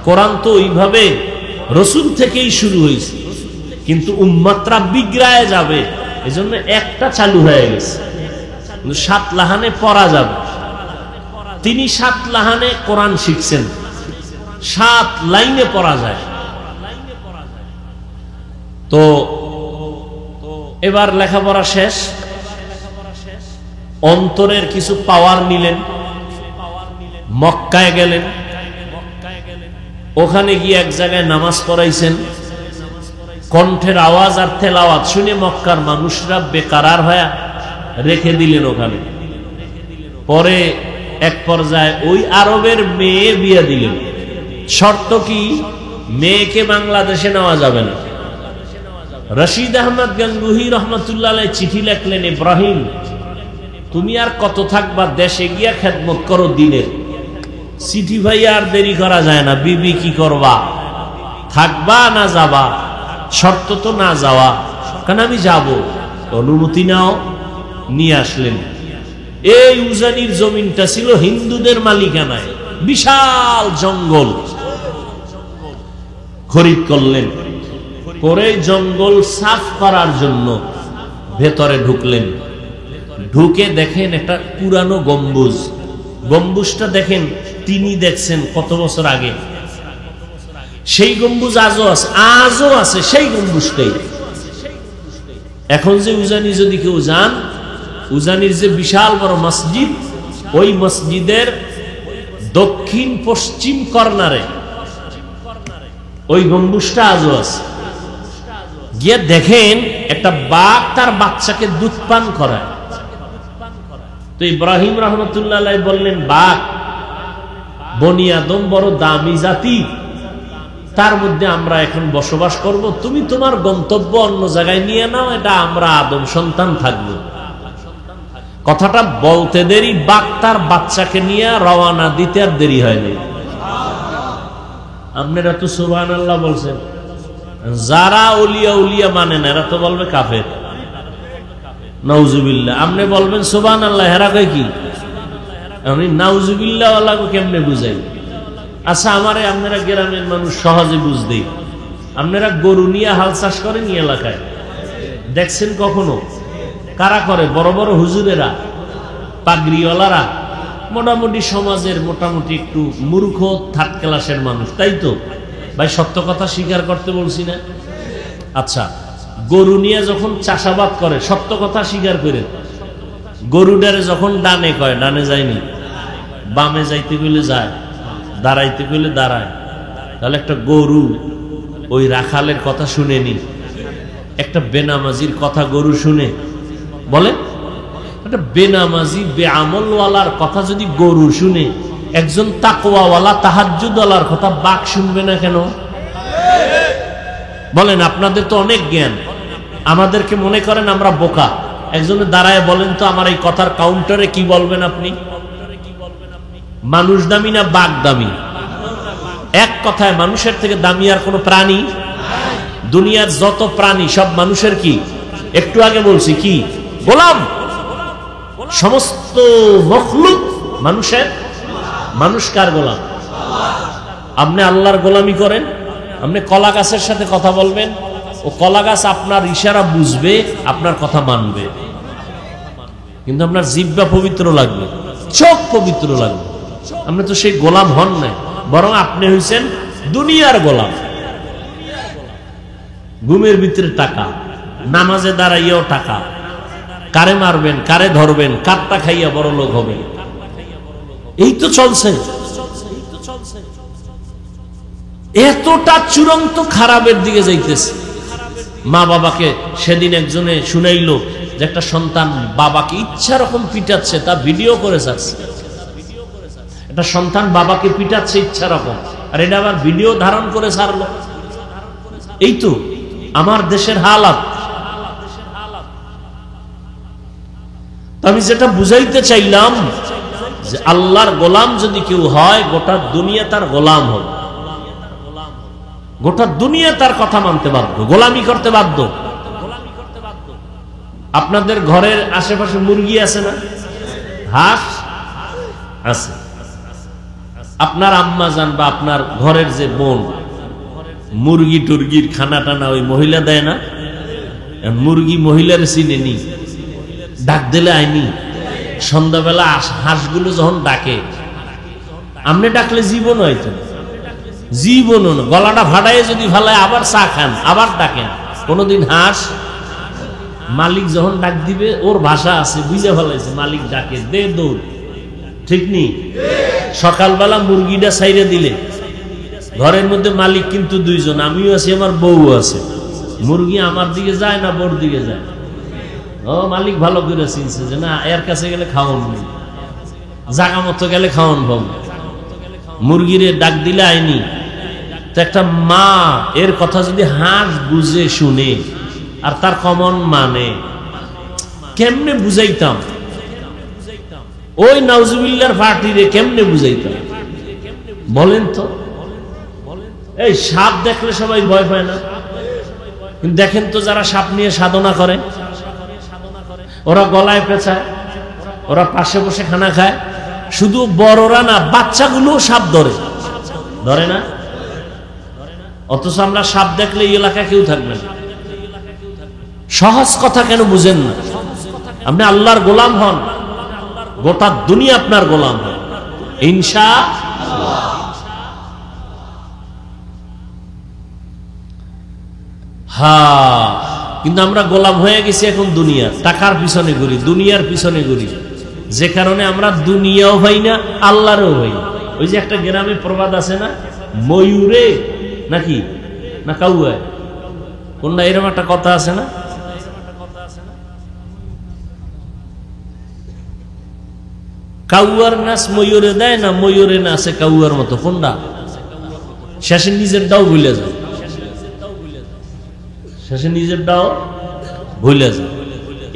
কোরআন তো ওইভাবে রসুল থেকেই শুরু হয়েছে, কিন্তু উম্মাতরা বিগড়ায় যাবে, এজন্য একটা চালু হয়ে গেছে, 7 লাহানে পড়া যাবে। তিনি 7 লাহানে কোরআন শিখছেন, 7 লাইনে পড়া যায়। তো এবার লেখাপড়া শেষ, অন্তরের কিছু পাওয়ার নিলেন, মক্কায় গেলেন। ওখানে গিয়ে এক জায়গায় নামাজ পড়াইছেন। কণ্ঠের আওয়াজ আর তেলাওয়াত শুনে মক্কার মানুষরা বেকারার হয়ে রেখে দিলেন ওখানে। পরে এক পর্যায়ে ওই আরবের মেয়ে বিয়ে দিলেন। শর্ত কি? মেয়েকে বাংলাদেশে নেওয়া যাবে না। রশিদ আহমদ গাঙ্গুহি রহমতুল্লাহ আলাইহি চিঠি লিখলেন, ইব্রাহিম তুমি আর কত থাকবা, দেশে গিয়া খেদমত করো দিনের। চিঠি ভাই আর দেরি করা যায় না, বিবি কি করবা, থাকবা না যাবা? শর্ত তো না যাওয়া, কারণ আমি যাব। অনুমতি নাও, নিয়ে আসলেন। এই উজানির জমিনটা ছিল হিন্দুদের মালিকানায়, বিশাল জঙ্গল খরিদ করলেন। করে জঙ্গল সাফ করার জন্য ভেতরে ঢুকলেন। ঢুকে দেখেন একটা পুরানো গম্বুজ। গম্বুজটা দেখেন, তিনি দেখছেন কত বছর আগে। সেই গম্বুজ আজও আছে সেই গম্বুজটাই। এখন যে উজানি যদি কেউ যান, উজানির যে বিশাল বড় মসজিদ, ওই মসজিদের দক্ষিণ পশ্চিম কর্নারে ওই গম্বুজটা আজও আছে। গিয়ে দেখেন একটা বাঘ তার বাচ্চাকে দুধ পান করায়। তো ইব্রাহিম রহমতুল্লাহ আলাইহি বললেন, বাঘ বনি আদম বড় দামি জাতি, তার মধ্যে আমরা এখন বসবাস করব, তুমি তোমার গন্তব্য অন্য জায়গায় নিয়ে নাও, এটা আমরা আদম সন্তান থাকবো। কথাটা বলতে দেরি, বাঘ তার বাচ্চাকে নিয়ে রওনা দিতে আর দেরি হয়নি। আপনারা তো সুবহানাল্লাহ বলছেন, যারা ওলিয়া উলিয়া মানে না এরা তো বলবে কাফের, নাউজুবিল্লাহ। আপনি বলবেন সুবহানাল্লাহ, হেরা কয় কি? আমি নাউজুবিল্লাহ ওয়ালাকে কেমনে বুঝাই? আচ্ছা, আমারে আপনারা গ্রামের মানুষ সহজে বুঝদেই। আপনারা গরু নিয়ে হাল চাষ করেন এলাকায়, দেখছেন কখনো? কারা করে? বড় বড় হুজুরেরা, পাগড়িওয়ালারা, মোটামুটি সমাজের মোটামুটি একটু মূর্খ থার্ড ক্লাসের মানুষ, তাই তো ভাই? সত্য কথা স্বীকার করতে বলছি না? আচ্ছা, গরু নিয়ে যখন চাষাবাদ করে, সত্য কথা স্বীকার করে, গরুটারে যখন ডানে কয়, ডানে যায়নি, বামে যাইতে গেলে যায়, দাঁড়াইতে গেলে দাঁড়ায়। তাহলে একটা গরু ওই রাখালের কথা শুনেনি, একটা বেনামাজির কথা গরু শুনে? বলে একটা বেনামাজি বেআমলওয়ালার কথা যদি গরু শুনে, একজন তাকওয়াওয়ালা তাহাজ্জুদওয়ালার কথা বাঘ শুনবে না কেন? বলেন, আপনাদের তো অনেক জ্ঞান, আমাদেরকে মনে করেন আমরা বোকা। একজনে দাঁড়ায় বলেন তো আমার এই কথার কাউন্টারে কি বলবেন আপনি? মানুষ দামি না বাঘ দামি? এক কথায় মানুষের থেকে দামি আর কোনো প্রাণী? দুনিয়ার যত প্রাণী সব মানুষের কি? একটু আগে বলছি কি? গোলাম। সমস্ত মখলুক মানুষের। মানুষ কার গোলাম? আপনি আল্লাহর গোলামি করেন, আপনি কলা গাছের সাথে কথা বলবেন, ও কলা গাছ আপনার ইশারা বুঝবে, আপনার কথা মানবে, কিন্তু আপনার জিহ্বা পবিত্র লাগবে, চোখ পবিত্র লাগবে। আপনি তো সেই গোলাম হন না, বরং আপনি হইছেন দুনিয়ার গোলাম। ঘুমের ভিতরে টাকা, নামাজে দাঁড়াইয়াও টাকা, কারে মারবেন, কারে ধরবেন, কারটা খাইয়া বড় লোক হবে, এই তো চলছে। এতটা চূড়ান্ত খারাপের দিকে যাইতেছে। মা বাবাকে সেদিন একজনে শুনাইলো যে একটা সন্তান বাবাকে ইচ্ছা রকম পিটাচ্ছে, তা ভিডিও করে যাচ্ছে। একটা সন্তান বাবাকে পিটাচ্ছে ইচ্ছা রকম, আর এটা আবার ভিডিও ধারণ করে ছাড়লো। এই তো আমার দেশের হালাত। আমি যেটা বুঝাইতে চাইলাম যে আল্লাহর গোলাম যদি কেউ হয়, গোটা দুনিয়া তার গোলাম হবে, গোটা দুনিয়া তার কথা মানতে বাধ্য, গোলামি করতে বাধ্য। আপনাদের ঘরের আশেপাশে মুরগি আছে না? হাঁস আছে। আপনার আম্মা জান বা আপনার ঘরের যে বোন মুরগি টুরগির খানা টানা ওই মহিলা দেয় না? মুরগি মহিলার চিনে নি, ডাক দিলে আইনি। সন্ধ্যাবেলা হাঁসগুলো যখন ডাকে, আপনি ডাকলে জীবন হয়তো জীবনও না, গলাটা ফাটাইয়ে যদি ফালায় আবার চা খান, আবার ডাকেন। কোনদিন হাঁস মালিক যখন ডাক দিবে, ওর ভাষা আছে, বুঝে ফেলাইছে মালিক ডাকে, দে দৌড়। ঠিক নি? সকালবেলা মুরগিটা ছাইরে দিলে, ঘরের মধ্যে মালিক কিন্তু দুইজন, আমিও আছি, আমার বউ আছে। মুরগি আমার দিকে যায় না বোর দিকে যায়? ও মালিক ভালো করে চিনছে যে না, এর কাছে গেলে খাওয়ান নেই, জাগা মতো গেলে খাওয়ান পাবো। মুরগিরে ডাক দিলে আইনি। তো একটা মা এর কথা যদি হাঁস বুঝে শুনে আর তার কমন মানে, কেমনে বুঝাইতাম? ওই নাউজুবিল্লাহর পার্টিরে কেমনে বুঝাইতাম বলেন তো? এই সাপ দেখলে সবাই ভয় পায় না? কিন্তু দেখেন তো যারা সাপ নিয়ে সাধনা করে, ওরা গলায় পেঁচায়, ওরা পাশে বসে খানা খায়। শুধু বড়রা না, বাচ্চাগুলো সাপ ধরে, ধরে না? অথচ আমরা সাপ দেখলে এই এলাকায় কেউ থাকবে না। সহজ কথা কেন বুঝেন না? আপনি আল্লাহর গোলাম হন, গোটা দুনিয়া আপনার গোলাম হন ইনশাআল্লাহ। হ্যাঁ, কিন্তু আমরা গোলাম হয়ে গেছি এখন দুনিয়া, টাকার পিছনে ঘুরি, দুনিয়ার পিছনে ঘুরি, যে কারণে আমরা দুনিয়াও পাই না, আল্লাহরও পাই না। ওই যে একটা গ্রামে প্রবাদ আছে না, ময়ূরে নাকি না কাউয়ায়, কোনটা এরকম একটা কথা আছে না? কাউয়ার নাচ ময়ূরে দেয় না, ময়ূরে নাচে কাউয়ার মতো, কোনটা? শেষে নিজেরটাও ভুলে যায়, শেষে নিজেরটাও ভুলে যায়।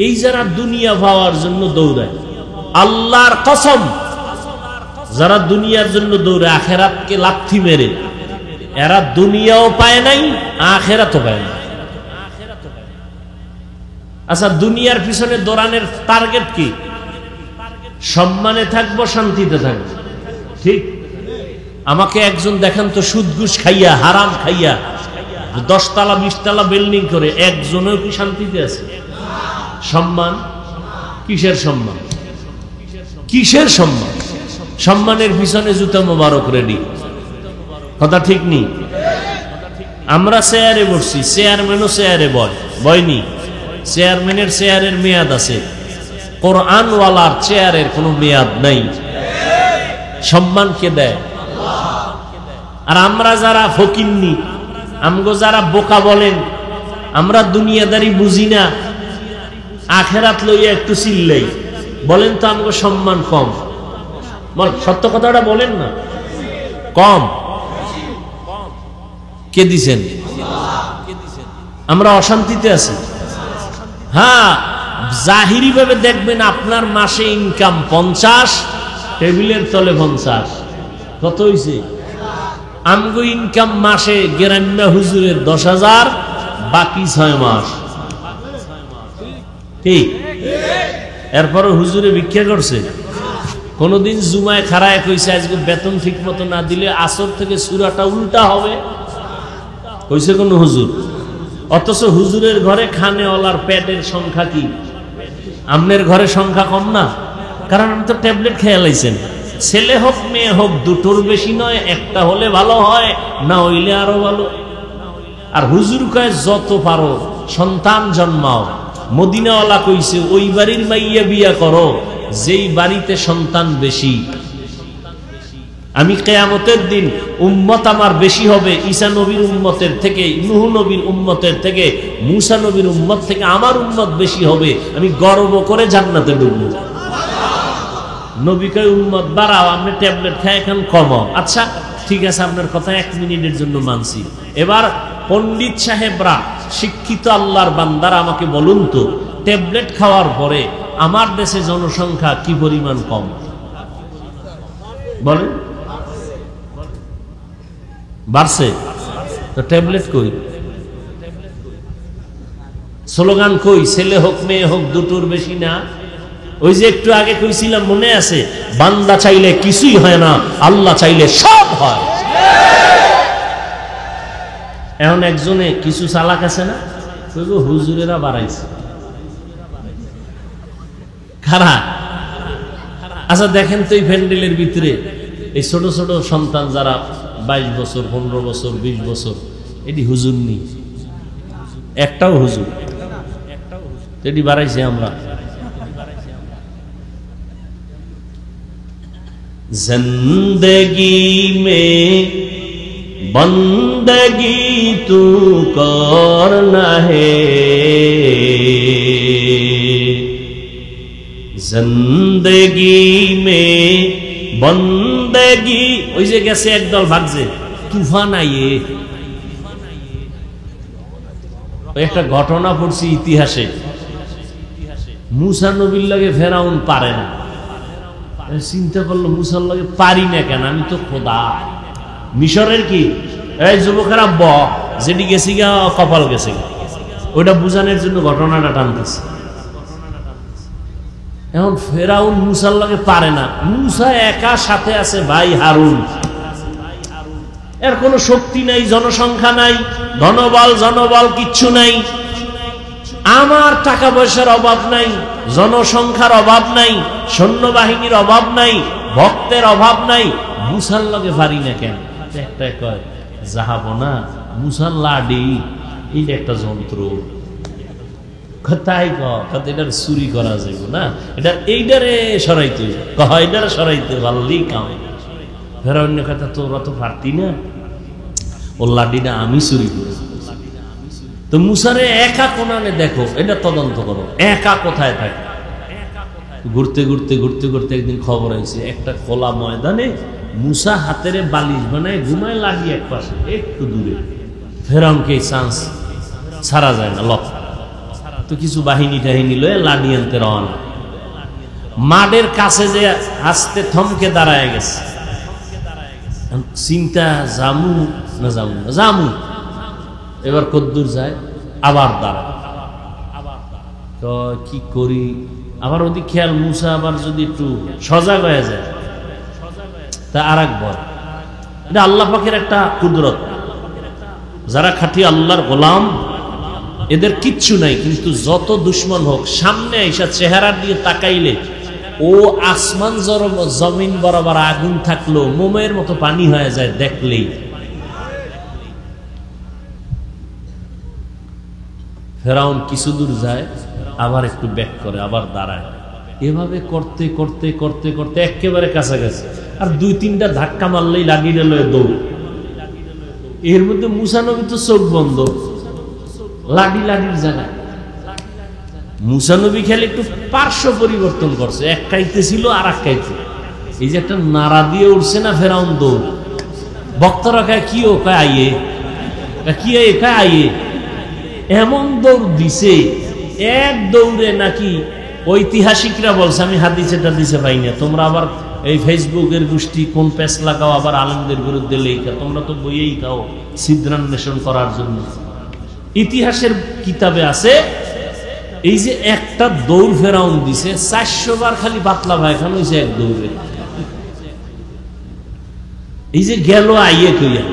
এই যারা দুনিয়া পাওয়ার জন্য দৌড়ায়, আল্লাহর কসম, যারা দুনিয়ার জন্য দৌড়ে আখেরাতকে লাথি মেরে, এরা দুনিয়াও পায় নাই, আখেরাতও পায় না। আচ্ছা, দুনিয়ার পিছনে দৌড়ানোর টার্গেট কি? সম্মানে থাকবো, শান্তিতে থাকবো, ঠিক? আমাকে একজন দেখান তো সুদ ঘুষ খাইয়া, হারাম খাইয়া 10 তলা 20 তলা বিল্ডিং করে একজনও কি শান্তিতে আছে? সম্মান কিসের সম্মান? কিসের সম্মান? সম্মানের পিছনে জুতা মোবারক রেডি, কথা ঠিক নেই? আমরা চেয়ারে বসছি, চেয়ারম্যানও চেয়ারে বয়নি। চেয়ারম্যানের চেয়ারের মেয়াদ আছে, কোরআনওয়ালার চেয়ারের কোনো মেয়াদ নাই। সম্মান কে দেয়? আর আমরা যারা ফকিন্নি, আমগো যারা বোকা বলেন, আমরা দুনিয়াদারি বুঝি না, আখেরাত লইয়া একটু চিল্লাই, বলেন তো আমগো সম্মান কম? সত্য কথাটা বলেন না, কম? কে দিছেন? আমরা অশান্তিতে আছি। হ্যাঁ, জাহিরি ভাবে দেখবেন আপনার মাসে ইনকাম 50, টেবিলের তলে 50। কত হইছে? আমগো ইনকাম মাসে গেরান্না হুজুরের 10,000, বাকি 6 মাস। ঠিক? এরপরও হুজুরে ভিক্ষা করছে। কোনদিন জুমায় খাড়ায় কইছে আজকে বেতন ঠিক মতো না দিলে আসর থেকে সূরাটা উল্টা হবে? কইছে কোন হুজুর? অথচ হুজুরের ঘরে খানেওয়ালার প্যাডের সংখ্যা কি? আমনের ঘরে সংখ্যা কম না? কারণ আমি তো ট্যাবলেট খেয়ে লাইছেন। ছেলে হোক মেয়ে হোক দুটোর বেশি নয়, একটা হলে ভালো হয়, না হইলে আরো ভালো। আর হুজুর কয় যত পারো সন্তান জন্মাও। মদিনাওয়ালা কইছে ওই বাড়ির মাইয়া বিয়া করো যেই বাড়িতে সন্তান বেশি। আমি কিয়ামতের দিন উম্মত আমার বেশি হবে ঈসা নবীর উম্মতের থেকে, নূহ নবীর উম্মতের থেকে, মূসা নবীর উম্মত থেকে আমার উম্মত বেশি হবে। আমি গর্ব করে জান্নাতে ঢুকবো। নবী কয় উম্মত বাড়াও, আপনি ট্যাবলেট খায় এখন কমাও। আচ্ছা ঠিক আছে, আপনার কথা 1 মিনিটের জন্য মানছি। এবার পণ্ডিত সাহেবরা, শিক্ষিত আল্লাহর বান্দারা আমাকে বলুন তো, ট্যাবলেট খাওয়ার পরে আমার দেশে জনসংখ্যা কি পরিমাণ কম? বলেন। বাড়ছে তো ট্যাবলেট কই? স্লোগান কই? ছেলে হোক মেয়ে হোক দুটোর বেশি না। ওই যে একটু আগে কইছিলাম মনে আছে, বান্দা চাইলে কিছুই হয় না, আল্লাহ চাইলে সব হয়। এখন একজনে কিছু চালাক আছে না, হুজুরেরা বাড়াইছে। খারাপ। আচ্ছা দেখেন তো এই প্যান্ডেলের ভিতরে এই ছোট ছোট সন্তান যারা 22 বছর, 15 বছর, 20 বছর, এটি হুজুর নি? একটাও হুজুর? এটি বাড়াইছে আমরা। जिंदगी में बंदगी तू करना है, जिंदगी में बंदगी। ওই যে গেছে একদল ভাগছে, তুফান আইয়ে। একটা ঘটনা পড়ছি ইতিহাসে, মূসা নবীর লাগে ফেরাউন পারে না। চিন্তা করলো মুসার লাগে পারি না কেন, আমি তো খোদা। মিশরের কি এই যুবকেরা যেটি গেছি গা কপাল গেছে, ওইটা বুঝানোর জন্য ঘটনাটা টানতেছে। এখন ফেরাউন মুসার লাগে পারে না, মুসা একা, সাথে আছে ভাই হারুন। এর কোনো শক্তি নাই, জনসংখ্যা নাই, জনবল কিচ্ছু নাই। আমার টাকা পয়সার অভাব নাই, জনসংখ্যার অভাব নাই, সৈন্যবাহিনীর অভাব নাই, ভক্তের অভাব নাই, মুসার লগে পারি না কেন? একটা কয় যাহাবো না মুসার লাডি, এই একটা যন্ত্র। তাই এটার চুরি করা যাবে না, এটা এইটারে সরাইতে, এইটারে সরাইতে পারলেই কাম। ফের অন্য কথা, তোরা তো পারতি না, ও লাডিটা আমি চুরি করি। তো মুসারে একা কোনানে দেখো, এটা তদন্ত করো, একা কোথায় থাকে। ঘুরতে ঘুরতে ঘুরতে ঘুরতে একদিন খবর হয়েছে একটা খোলা ময়দানে মুসা হাতের বালিশ বানায় ঘুমায়, লাগিয়ে এক পাশে একটু দূরে। ফেরাউনকে চান্স ছাড়া যায় না, লক। তো কিছু বাহিনী টাহিনী লয়ে লাডি আনতে রওনা। মাঠের কাছে যে আস্তে থমকে দাঁড়ায় গেছে, চিন্তা জামু না জামু না জামু। এবার কদ্দুর যায়, আবার দাঁড়ায়, তো কি করি। আবার ওদিক খেয়াল, মুসা আবার যদি একটু সজাগ হয়ে যায় তা আর একবার। এটা আল্লাহ পাকের একটা কুদরত। যারা খাঁটি আল্লাহর গোলাম, এদের কিচ্ছু নাই, কিন্তু যত দুশ্মন হোক সামনে এসে চেহারা দিয়ে তাকাইলে ও আসমান জমিন বরাবর আগুন থাকলো মোমের মতো পানি হয়ে যায় দেখলেই। ফেরাউন কিছু দূর যায়, আবার একটু ব্যাক করে, আবার দাঁড়ায়। এভাবে করতে করতে করতে করতে একেবারে কাছাকাছি, আর 2-3টা ধাক্কা মারলেই লাগিয়ে গেল দৌড়। এর মধ্যে মুসা নবী তো চোখ বন্ধ, লাঠির জায়গায়। মুসা নবী খেলে একটু পার্শ্ব পরিবর্তন করছে, এক কাইতে ছিল আর এক কাইতে, এই যে একটা নাড়া দিয়ে উঠছে না ফেরাউন দৌড়। বক্তারা কয় কি, ও কয় আইয়ে, কি কয় আইয়ে, এমন দৌড় দিছে, এক দৌড়ে নাকি ঐতিহাসিকরা বলছে, আমি হাদিসে টাদিসে পাই না, তোমরা আবার এই ফেসবুকের গোষ্ঠী কোন পেস লাগাও, আবার আলেমদের বিরুদ্ধে লেখা, তোমরা তো বইয়েই খাও ছিদ্রান্বেষণ করার জন্য। ইতিহাসের কিতাবে আছে এই যে একটা দৌড় ফেরাউন দিছে, 400 বার খালি পাতলা পায়খানা হয়েছে এক দৌড়ে। এই যে গেল আইয়ে কইয়া,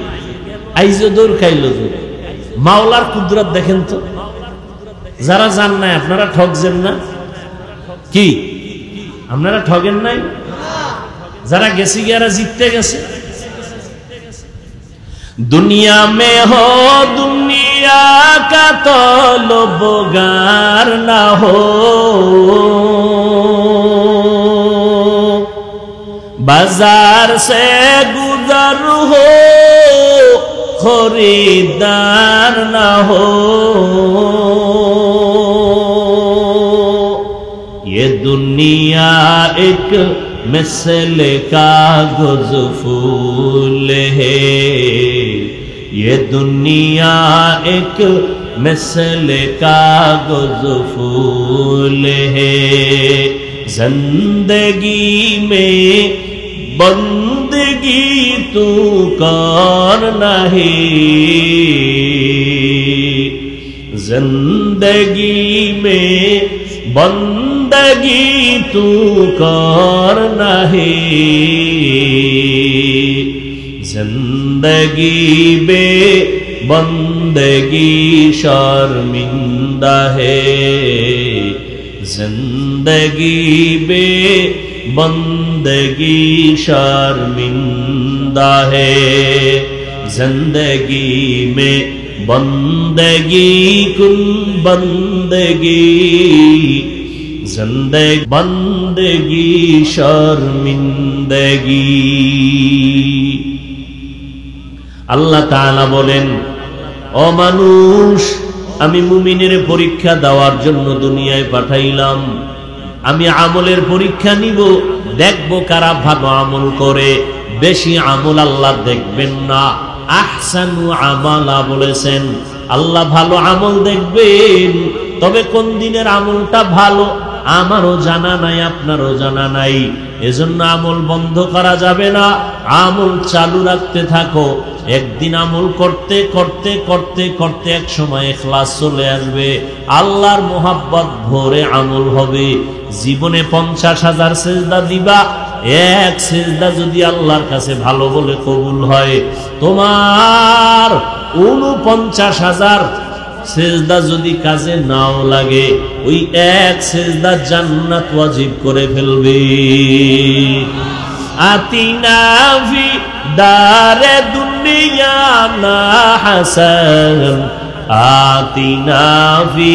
আইজে দৌড় খাইল দৌড়। মাওলার কুদরত দেখেন তো, যারা জান নাই আপনারা ঠকছেন না কি? আপনারা ঠগেন নাই? যারা গেছে গিয়ারা জিততে গেছে। दुनिया में हो दुनिया का तलबगार ना हो, बाजार से गुजर हो खरीदार ना हो, ये दुनिया एक मिसल कागज फूल है, ये दुनिया एक मिसल कागज फूल है, जिंदगी में बंदगी तू करना है, जिंदगी में बंदगी तू करना है, जिंदगी बे बंदगी शर्मिंदा है, जिंदगी बे बंदगी शर्मिंदा है, जिंदगी में बंदगी कुन बंदगी, जिंदगी बंदगी शर्मिंदगी। আল্লাহ তাআলা বলেন, ও মানুষ, আমি মুমিনের পরীক্ষা দেওয়ার জন্য দুনিয়ায় পাঠাইলাম। আমি আমলের পরীক্ষা নিব, দেখব কারা ভালো আমল করে। বেশি আমল আল্লাহ দেখবেন না, আহসানু আমালা বলেছেন, আল্লাহ ভালো আমল দেখবেন। তবে কোন দিনের আমলটা ভালো আমারও জানা নাই, আপনারও জানা নাই। এজন্য আমল বন্ধ করা যাবে না, আমল চালু রাখতে থাকো। একদিন আমল করতে করতে করতে করতে এক সময় ইখলাস চলে আসবে, আল্লাহর মোহাব্বত ভরে আমল হবে। জীবনে 50,000 সিজদা দিবা, এক সিজদা যদি আল্লাহর কাছে ভালো বলে কবুল হয়, তোমার 49,000 সিজদা যদি কাজে নাও লাগে, ওই এক সিজদা জান্নাত ওয়াজিব করে ফেলবে। আতিনা ফি দারে দুনিয়া না হাসান, আতিনা ফি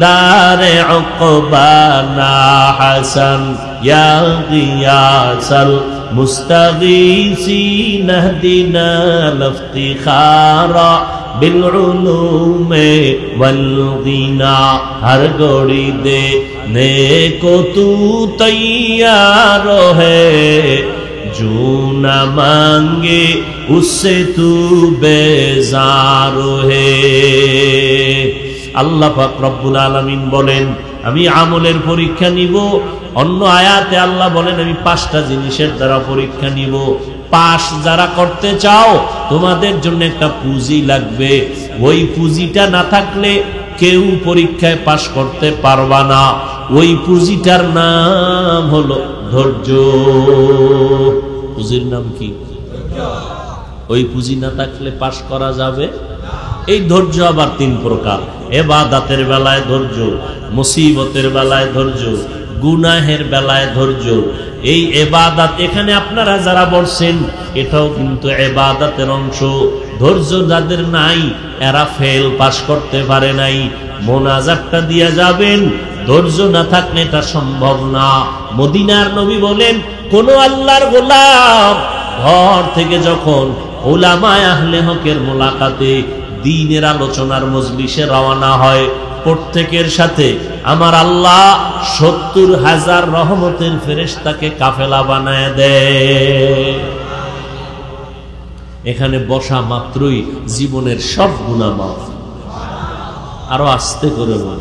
দারে উকবা না হাসান, ইয়া গিয়াসাল মুস্তাগীসিন ইহদিনা লিফতিখারা बिलउलूम वल्गिना। हर घड़ी देने को तू तैयार है, जो न मांगे उससे तू बेजार है। আল্লাহ পাক রব্বুল আলামিন বলেন, আমি আমলের পরীক্ষা নিব। অন্য আয়াতে আল্লাহ বলেন, আমি 5টা জিনিসের দ্বারা পরীক্ষা নিব। পাস যারা করতে চাও, তোমাদের জন্য একটা পুঁজি লাগবে। ওই পুঁজিটা না থাকলে কেউ পরীক্ষায় পাস করতে পারবা না। ওই পুঁজিটার নাম হলো ধৈর্য। পুঁজির নাম কি? ওই পুঁজি না থাকলে পাস করা যাবে। এই ধৈর্য আবার 3 প্রকার। ইবাদতের বেলায় ধৈর্য, মুসিবতের বেলায় ধৈর্য, গুনাহের বেলায় ধৈর্য। এই ইবাদত, এখানে আপনারা যারা বলছেন, এটাও কিন্তু ইবাদতের অংশ। ধৈর্য যাদের নাই, এরা ফেল, পাস করতে পারে নাই। মোনাজাতটা দিয়ে যাবেন, ধৈর্য না থাকলে এটা সম্ভব না। মদিনার নবী বলেন, কোন আল্লাহর গোলাম ঘর থেকে যখন উলামায়ে আহলে হকের মোলাকাতে দ্বীনের আলোচনার মজলিসে রওনা হয়, প্রত্যেকের সাথে আমার আল্লাহ 70,000 রহমতের ফেরেশতাকে কাফেলা বানায় দেয়। এখানে বসা মাত্রই জীবনের সব গুনাহ মাফ। আরো আস্তে করে বল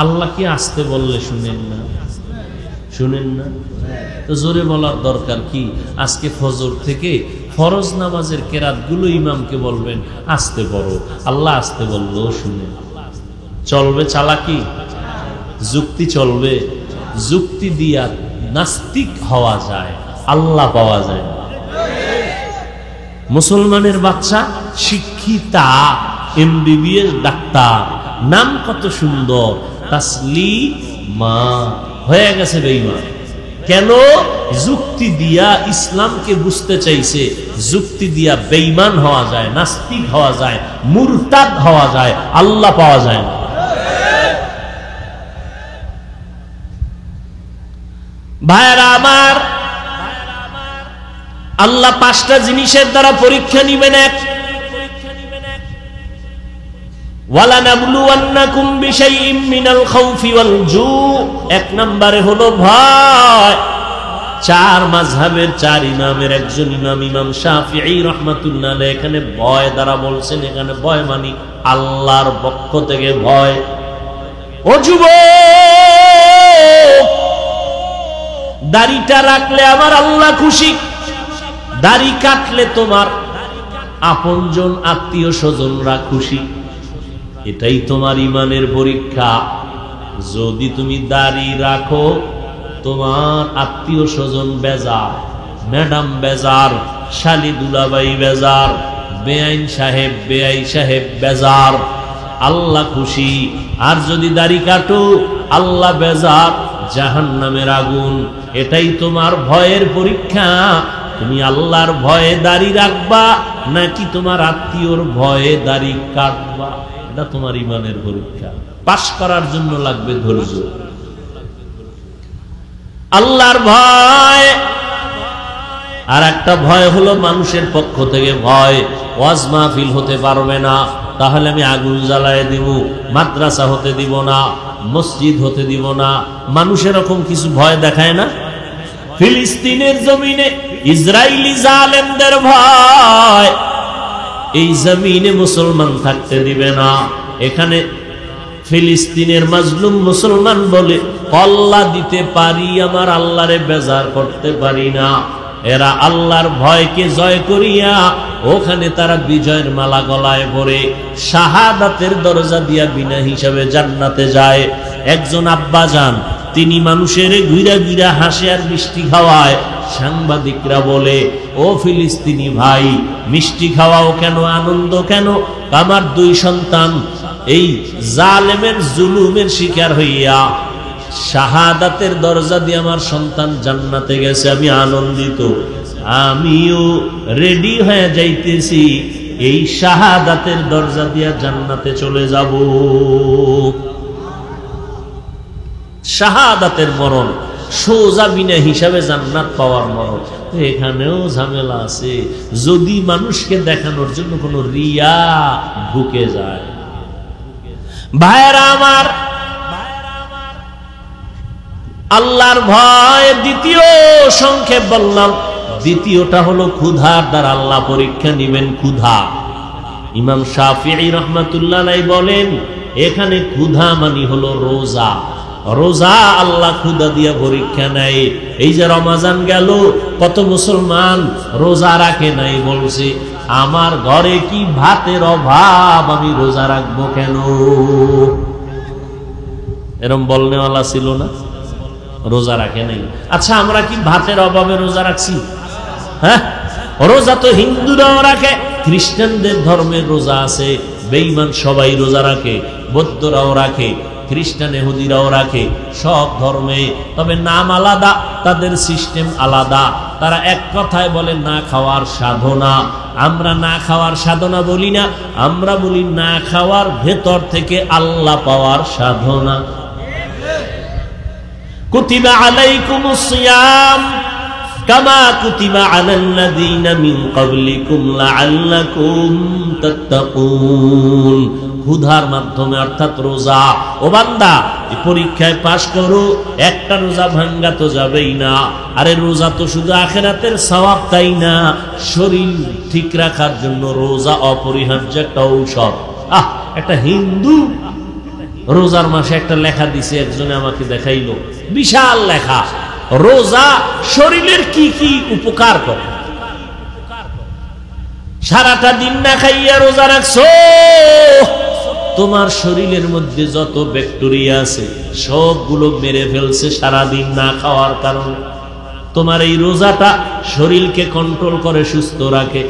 আল্লাহ কি আস্তে বললে শুনেন না? শুনেন না তো জোরে বলার দরকার কি? আজকে ফজর থেকে ফরজ নামাজের কেরাতগুলো ইমামকে বলবেন আস্তে পড়ো, আল্লাহ আস্তে বললো শুনেন। চলবে চালাকি? যুক্তি চলবে? যুক্তি দিয়া নাস্তিক হওয়া যায়, আল্লাহ পাওয়া যায় না। মুসলমানের বাচ্চা শিক্ষিতা, MBBS ডাক্তার, নাম কত সুন্দর, তাসলিমা, হয়ে গেছে বেঈমান। কেন? যুক্তি দিয়া ইসলামকে বুঝতে চাইছে। যুক্তি দিয়া বেঈমান হওয়া যায়, নাস্তিক হওয়া যায়, মুরতাদ হওয়া যায়, আল্লাহ পাওয়া যায় না। ভাইরা আমার, আল্লাহ 5টা জিনিসের দ্বারা পরীক্ষা নিবেন। এক, ওয়ালানাবলুওয়ান্নাকুম বিশাইইম মিনাল খাউফি ওয়াল জু, 1 নম্বরে হলো ভয়। 4 মাযহাবের 4 ইমামের একজন ইমাম, ইমাম শাফিঈ রাহমাতুল্লাহ আলাইহি এখানে ভয় দ্বারা বলছেন, এখানে ভয় মানে আল্লাহর পক্ষ থেকে ভয়। ও যুবক, দাড়িটা রাখলে আমার আল্লাহ খুশি, দাড়ি কাটলে তোমার আপনজন আত্মীয় স্বজনরা খুশি। এটাই তোমার ইমানের পরীক্ষা। যদি তুমি দাড়ি রাখো, তোমার আত্মীয় স্বজন বেজার, ম্যাডাম বেজার, শালি দুলাবাই বেজার, বেআইন সাহেব বেআই সাহেব বেজার, আল্লাহ খুশি। আর যদি দাড়ি কাটো, আল্লাহ বেজার, জাহান্নামের আগুন। এটাই তোমার ভয়ের পরীক্ষা। তুমি আল্লাহর ভয়ে দাড়ি রাখবা নাকি তোমার আত্মীয়র ভয়ে দাড়ি কাটবা? এটা তোমার ইমানের পরীক্ষা। পাস করার জন্য লাগবে ধৈর্য। আল্লাহর ভয়। আর একটা ভয় হলো মানুষের পক্ষ থেকে ভয়। ওয়াজ মাহফিল হতে পারবে না, তাহলে আমি আগুন জ্বালায় দিব। মাদ্রাসা হতে দিব না, মসজিদ হতে দিব না। মানুষ এরকম কিছু ভয় দেখায় না? ফিলিস্তিনের জমিনে ইসরায়েলি জালেমদের ভয়। এই জমিনে মুসলমান থাকতে দিবে না। এখানে ফিলিস্তিনের মাজলুম মুসলমান বলে কল্লা দিতে পারি, আমার আল্লাহরে বেজার করতে পারি না। এরা আল্লাহর ভয়কে জয় করিয়া ওখানে তারা বিজয়ের মালা গলায় পরে শাহাদাতের দরজা দিয়া বিনা হিসাবে জান্নাতে যায়। একজন আব্বা যান, তিনি মানুষের ঘুরা ঘুরা হাসে আর মিষ্টি খাওয়ায়। সাংবাদিকরা বলে, ও ফিলিস্তিনি ভাই, মিষ্টি খাওয়াও কেন, আনন্দ কেন? আমার 2 সন্তান এই জালেমের জুলুমের শিকার হইয়া শাহাদাতের দরজা দিয়ে আমার সন্তান জান্নাতে গেছে, আমি আনন্দিত। আমিও রেডি হয়ে যাইতেছি, এই শাহাদাতের দরজা দিয়া জান্নাতে চলে যাব। শাহাদাতের মরণ সোজা বিনা হিসাবে জান্নাত পাওয়ার মরণ। এখানেও ঝামেলা আছে, যদি মানুষকে দেখানোর জন্য কোনো রিয়া ঢুকে যায়। ভাইরা আমার, আল্লাহর ভয় দ্বিতীয়, সংক্ষেপ বললাম। দ্বিতীয়টা হলো ক্ষুধার দ্বারা আল্লাহ পরীক্ষা নিবেন। ক্ষুধা, ইমাম শাফিঈ রাহমাতুল্লাহ আলাইহি বলেন, এখানে ক্ষুধা মানে হলো রোজা। রোজা আল্লাহ ক্ষুধা দিয়া পরীক্ষা নেয়। এই যে রমজান গেল, কত মুসলমান রোজা রাখে নাই, বলছে আমার ঘরে কি ভাতের অভাব, আমি রোজা রাখবো কেন? এরম বলনেওয়ালা ছিল না? রোজা রাখে নাই। আচ্ছা, আমরা কি ভাতের অভাবে রোজা রাখছি? হ্যাঁ, রোজা তো হিন্দুরাও রাখে, খ্রিস্টানদের ধর্মের রোজা আছে, বেঈমান সবাই রোজা রাখে, বৌদ্ধরাও রাখে। খ্রিস্টান ইহুদিরাও রাখে, সব ধর্মে, তবে নাম আলাদা, তাদের সিস্টেম আলাদা। তারা এক কথায় বলে না খাওয়ার সাধনা। আমরা না খাওয়ার সাধনা বলি না, আমরা বলি না খাওয়ার ভেতর থেকে আল্লাহ পাওয়ার সাধনা। কুতিবা আলাইকুমুস সিয়াম কামা কুতিবা আলাল্লাযীনা মিন ক্বাবলিকুম লাআল্লাকুম তাত্তাকুন। ক্ষুধার মাধ্যমে অর্থাৎ রোজা। ও বান্দা, এই পরীক্ষায় পাশ করো, একটা রোজা ভাঙ্গা তো যাবেই না। আরে রোজা তো শুধু আখিরাতের সওয়াব তাই না, শরীর ঠিক রাখার জন্য রোজা অপরিহার্য একটা ঔষধ। একটা হিন্দু রোজার মাসে একটা লেখা দিছে, একজনে আমাকে দেখাইলো, বিশাল লেখা, রোজা শরীরের কি কি উপকার করে। সারাটা দিন না খাইয়া রোজা রাখছো, তোমার শরীরের মধ্যে যত ব্যাকটেরিয়া আছে সবগুলো মেরে ফেলছে সারাদিন না খাওয়ার কারণে। তোমার এই রোজাটা শরীরকে কন্ট্রোল করে, সুস্থ রাখে।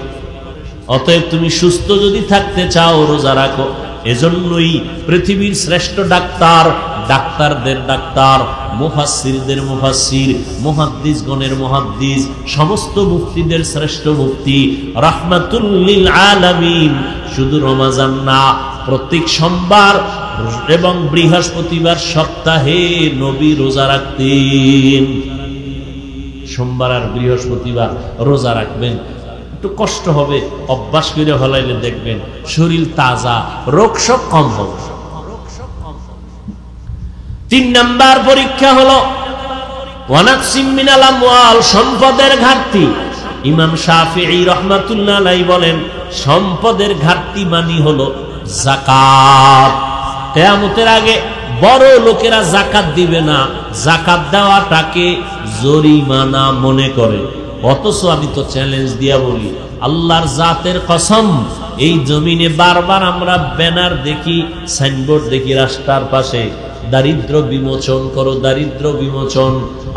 অতএব তুমি সুস্থ যদি থাকতে চাও রোজা রাখো। এজন্যই পৃথিবীর শ্রেষ্ঠ ডাক্তার, ডাক্তারদের ডাক্তার, মুফাসসিরদের মুফাসসির, মুহাদ্দিসগণের মুহাদ্দিস, সমস্ত মুফতিদের শ্রেষ্ঠ মুফতি রাহমাতুল লিল আলামিন শুধু রমজান না, প্রত্যেক সোমবার এবং বৃহস্পতিবার সপ্তাহে নবী রোজা রাখতেন। সোমবার আর বৃহস্পতিবার রোজা রাখবেন। একটু কষ্ট হবে, অভ্যাস করে হলাইলে দেখবেন শরীর তাজা, রোগ সব কম হবে। 3 নাম্বার পরীক্ষা হলো ওয়ানাকসিম মিনাল আমওয়াল, সম্পদের ঘাটতি। ইমাম শাফিঈ রাহমাতুল্লাহ আলাইহি বলেন সম্পদের ঘাটতি মানে হলো যাকাত। কিয়ামতের আগে বড় লোকেরা যাকাত দিবে না, যাকাত দেওয়াটাকে জরিমানা মনে করে। অথচ আমি তো চ্যালেঞ্জ দিয়া বলি, আল্লাহর জাতের কসম, এই জমিনে বারবার আমরা ব্যানার দেখি, সাইনবোর্ড দেখি রাস্তার পাশে, দারিদ্র বিমোচন করো, দারিদ্র বিমোচন।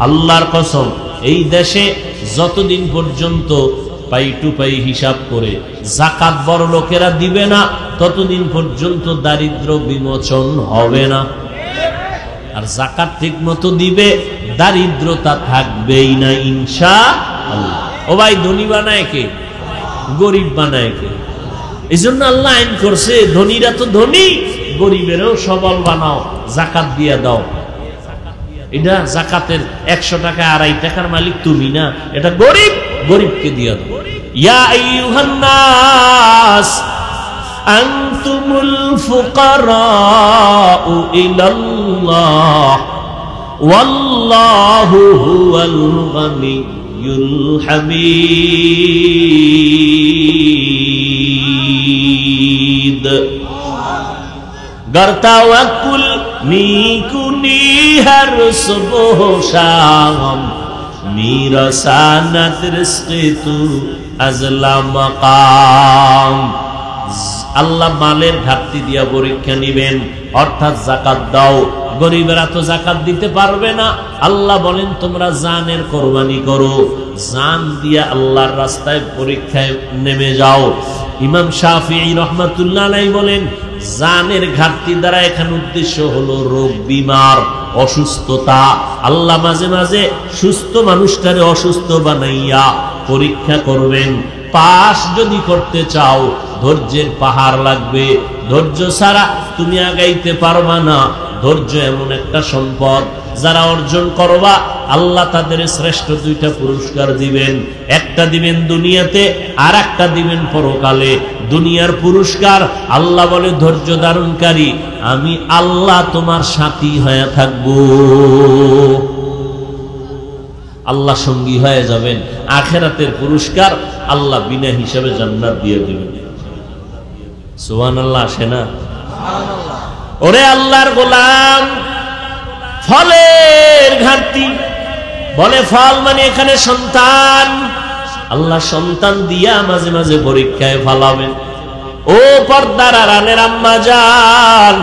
আল্লাহর কসম, এই দেশে যতদিন পর্যন্ত পাই টু পাই হিসাব করে যাকাত বড় লোকেরা দিবে না, ততদিন পর্যন্ত দারিদ্র বিমোচন হবে না। আর যাকাত ঠিক মতো দিবে, দারিদ্রতা থাকবেই না ইনশাআল্লাহ। ও ভাই, ধনী বানায় কে? গরিব বানায় কে? এই জন্য আল্লাহ আইন করছে, ধনীরা তো ধনী, গরিবেরও সবল বানাও, যাকাত দিয়ে দাও। এটা যাকাতের 100 টাকা 2.5 টাকার মালিক তুমি না, এটা গরিব, গরিবকে দিয়ে দাও। ইয়া আইয়ুহান নাস আনতুমুল ফুকারাউ ইলাল্লাহ ওয়াল্লাহু হুয়াল গনিয়্যুল হামিদ। गर तवक्कुल मीकुनी हर सुबह शाम, मेरा सानत रिज़्क़ तू अज़ला मकाम। আল্লাহ মালের ঘাটতি দিয়া পরীক্ষা নিবেন, অর্থাৎ যাকাত দাও। গরিবেরা তো যাকাত দিতে পারবে না, আল্লাহ বলেন তোমরা জানের কোরবানি করো, জান দিয়া আল্লাহর রাস্তায় পরীক্ষায় নেমে যাও। ইমাম শাফিঈ রাহমাতুল্লাহ আলাইহি বলেন জানের ঘাটতি দ্বারা এখানে উদ্দেশ্য হলো রোগ বিমার, অসুস্থতা। আল্লাহ মাঝে মাঝে সুস্থ মানুষটারে অসুস্থ বানাইয়া পরীক্ষা করবেন। পাস যদি করতে চাও ধৈর্যের পাহাড় লাগবে, ধৈর্য ছাড়া তুমি আগাইতে পারবা না। ধৈর্য এমন একটা সম্পদ, যারা অর্জন করবা আল্লাহ তাদের শ্রেষ্ঠ 2টা পুরস্কার দিবেন। একটা দিবেন দুনিয়াতে, আর একটা দিবেন পরকালে। দুনিয়ার পুরস্কার আল্লাহ বলে ধৈর্য ধারণকারী আমি আল্লাহ তোমার সাথী হয়ে থাকবো, আল্লাহ সঙ্গী হয়ে যাবেন। আখিরাতের পুরস্কার আল্লাহ বিনা হিসাবে জান্নাত দিয়ে দিবেন। সুবহানাল্লাহ, আসে না? ওরে আল্লাহর গোলাম, ফলের ঘাটতি, বলে ফল মানে এখানে সন্তান। আল্লাহ সন্তান দিয়া মাঝে মাঝে পরীক্ষায় ফলাবেন। ও পর্দার আড়ালের আম্মা জান,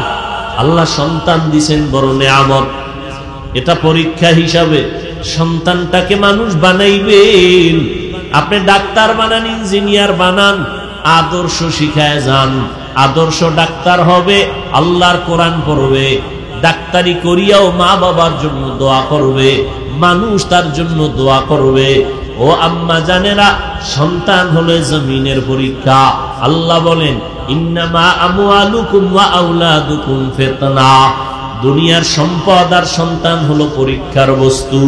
আল্লাহ সন্তান দিছেন বড় নেয়ামত, এটা পরীক্ষা হিসাবে। সন্তানটাকে মানুষ বানাইবেন, আপনি ডাক্তার বানান, ইঞ্জিনিয়ার বানান, আদর্শ শিখায় যান। আদর্শ ডাক্তার হবে, আল্লাহর কোরআন পড়বে, ডাক্তারি করিয়াও মা বাবার জন্য দোয়া করবে, মানুষ তার জন্য দোয়া করবে। ও আম্মা জানেরা, সন্তান হলে জমিনের পরীক্ষা। আল্লাহ বলেন, ইন্নামা আমওয়ালুকুম ওয়া আওলাদুকুম ফিতনা। দুনিয়ার সম্পদ আর সন্তান হলো পরীক্ষার বস্তু।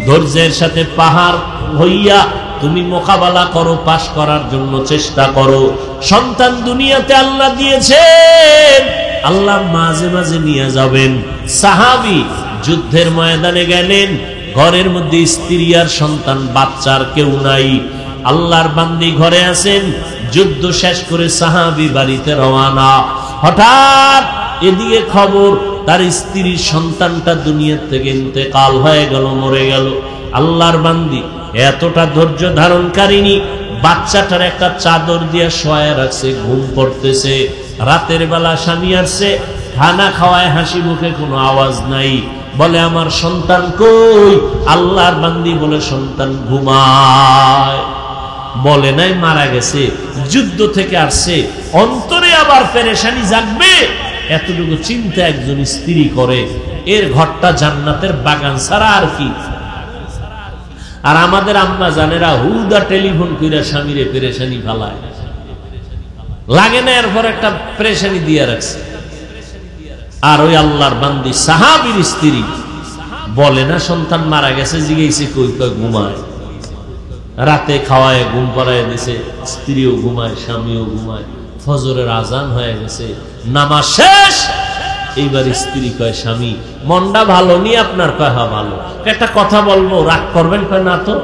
ধৈর্যের সাথে পাহাড় হইয়া তুমি মোকাবেলা করো, পাশ করার জন্য চেষ্টা করো। সন্তান দুনিয়াতে আল্লাহ দিয়েছেন, আল্লাহ মাঝে মাঝে নিয়ে যাবেন। সাহাবী যুদ্ধের ময়দানে গেলেন, ঘরের মধ্যে স্ত্রী আর সন্তান, বাচ্চার কেউ নাই। আল্লাহর বান্দি ঘরে আছেন, যুদ্ধ শেষ করে সাহাবী বাড়িতে রওয়ানা। হঠাৎ এদিকে খবর, তার স্ত্রীর সন্তানটা দুনিয়া থেকে ইন্তেকাল হয়ে গেল, মরে গেল। আল্লাহর বান্দি এতটা ধৈর্য ধারণকারিনী, বাচ্চাটার একটা চাদর দিয়ে শোয়া রাখছে, ঘুম পড়তেছে। রাতের বেলা স্বামী আসছে, খানা খাওয়ায়, হাসি মুখে, কোনো আওয়াজ নাই। বলে, আমার সন্তান কই? আল্লাহর বান্দি বলে, সন্তান ঘুমায়। বলে নাই মারা গেছে, যুদ্ধ থেকে আসছে, অন্তরে আবার পেরেশানি জাগবে, এতটুকু চিন্তা একজন স্ত্রী করে। এর ঘরটা জান্নাতের বাগান ছাড়া আর কি। আর আমাদের আম্মা জানেরা হুদা টেলিফোন কইরা স্বামীরে পেরেশানি ফালায়, লাগে না, এরপর একটা পেরেশানি দিয়ে রাখছে। আর ওই আল্লাহর বান্দি সাহাবীর স্ত্রী বলে না সন্তান মারা গেছে, জিজ্ঞেসে কই? কয় ঘুমায়। রাতে খাওয়ায় ঘুম পাড়ায় দিছে, স্ত্রীও ঘুমায়, স্বামীও ঘুমায়। ফজরের আজান হয়ে গেছে, নামাজ শেষ। এইবার স্ত্রী কয়, স্বামী মনটা ভালো নি আপনার? কয়, হ্যাঁ ভালো। একটা কথা বলবো, রাগ করবেন? কয়, না তো।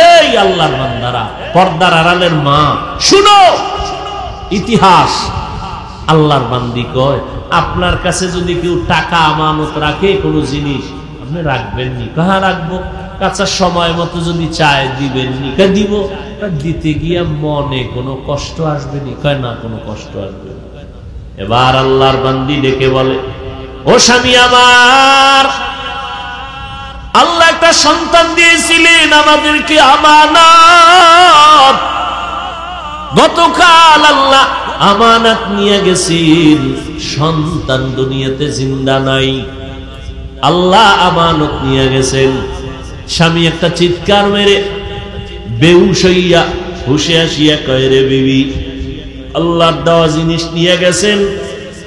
এই আল্লাহর বান্দারা, পর্দার আড়ালের মা, শুনো ইতিহাস। আল্লাহর বান্দি কয়, আপনার কাছে যদি কেউ টাকা আমানত রাখে, কোনো জিনিস, আপনি রাখবেন নি? কাহা রাখবো? কাছে সময় মতো যদি চায় দিবেন নি? কে দিব। দিতে গিয়া মনে কোনো কষ্ট আসবে নি? কয়, না, কোনো কষ্ট আসবে না। এবার আল্লাহর বান্দি ডেকে বলে, ও স্বামী আমার, আল্লাহ একটা সন্তান দিয়েছিলেন আমাদেরকে আমানত। গতকাল আল্লাহ আমানত নিয়ে গেছেন, সন্তান দুনিয়াতে জিন্দা নাই, আল্লাহ আমানত নিয়ে গেছেন। স্বামী একটা চিৎকার মেরে বেহুশ হইয়া হুশে আসিয়া কয়, রে বিবি, আল্লাহর দেওয়া জিনিস নিয়ে গেছেন,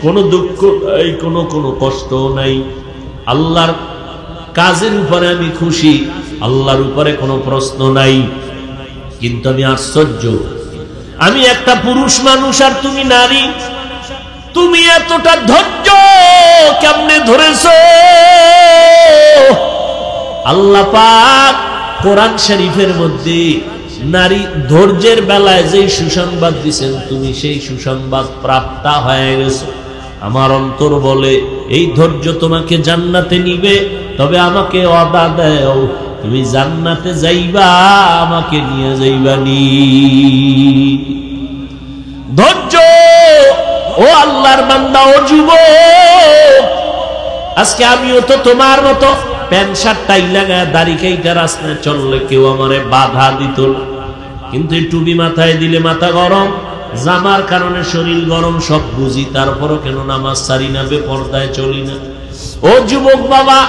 কোনো দুঃখ নাই, কোনো কষ্ট নাই। আল্লাহর কাজের উপরে আমি খুশি, আল্লাহর উপরে কোনো প্রশ্ন নাই। কিন্তু আমি আশ্চর্য, আমি একটা পুরুষ মানুষ আর তুমি নারী, তুমি এতটা ধৈর্য কেমনে ধরেছো? আল্লাহ পাক কোরআন শরীফের মধ্যে নারী ধৈর্যের বেলায় যেই সুসংবাদ দিয়েছেন, তুমি সেই সুসংবাদ প্রাপ্ত হয়ে গেছো। আমার অন্তর বলে, এই ধৈর্য তোমাকে জান্নাতে নিবে, তবে আমাকে ওয়াদা দাও, তুমি জান্নাতে যাইবা, আমাকে নিয়ে যাইবা নি। ধৈর্য। ও আল্লাহর বান্দা, ও যুবক, আজকে আমিও তো তোমার মতো প্যান্ট শার্ট টাই লাগায় দাড়ি কাইটা রাস্তায় চললে কেউ আমারে বাধা দিত না। কিন্তু টুপি মাথায় দিলে মাথা গরম, জামার কারণে শরীর গরম, সব বুঝি, তারপরও কেন নামাজ ছাড়ি না, বেপরদায় চলি না। ও যুবক বাবা,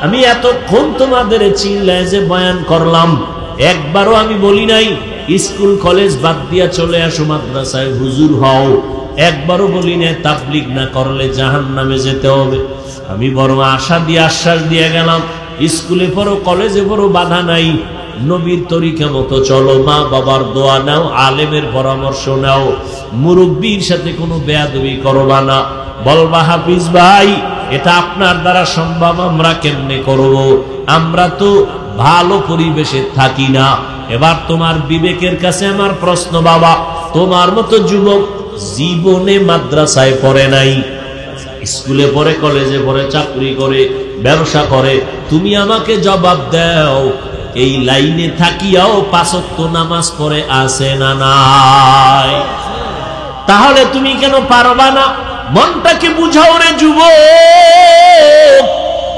আমি এতক্ষণ তোমাদের চিল্লায় যে বয়ান করলাম, একবারও আমি বলি নাই স্কুল কলেজ বাদ দিয়া চলে আসো, মাদ্রাসায় হুজুর হও। একবারও বলি নাই তাবলীগ না করলে জাহান্নামে যেতে হবে। আমি বড় আশা দিয়ে আশ্বাস দিয়ে গেলাম, স্কুলে পড়ো, কলেজে পড়ো, বাধা নাই, নবীর তরিকা মতো চলো, মা বাবার দোয়া নাও, আলেমের পরামর্শ নাও, মুরব্বীর সাথে কোনো বেয়াদবি করবা না। বলবা, হাফিজ ভাই, এটা আপনার দ্বারা সম্ভব, আমরা কেমনে করব? আমরা তো ভালো পরিবেশে থাকি না। এবার তোমার বিবেকের কাছে আমার প্রশ্ন, বাবা, তোমার মতো যুবক জীবনে মাদ্রাসায় পড়ে নাই, স্কুলে পড়ে, কলেজে পড়ে, চাকরি করে, ব্যবসা করে, তুমি আমাকে জবাব দাও, এই লাইনে থাকিয়াও 5 ওয়াক্ত নামাজ পড়ে আছে না নাই? তাহলে তুমি কেন পারবা না? মনটাকে বুঝাও রে যুবক।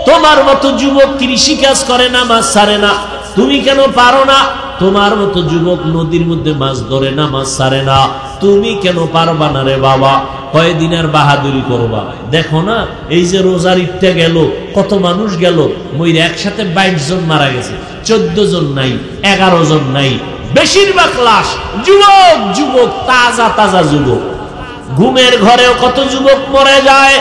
তোমার মতো যুবক কৃষি কাজ করে, নামাজ ছাড়ে না, তুমি কেন পারো না? তোমার মতো যুবক নদীর মধ্যে মাছ ধরে, নামাজ ছাড়ে না, তুমি কেন পারবা না রে বাবা? কয়দিন আর বাহাদুরি করবা? দেখো না, এই যে রোজার ঈদটা গেল, কত মানুষ গেল, মইরা একসাথে 22 জন মারা গেছে, 14 জন নাই, 11 জন নাই, বেশিরভাগ লাশ যুবক যুবক, তাজা তাজা যুবক। ঘুমের ঘরেও কত যুবক মরে যায়।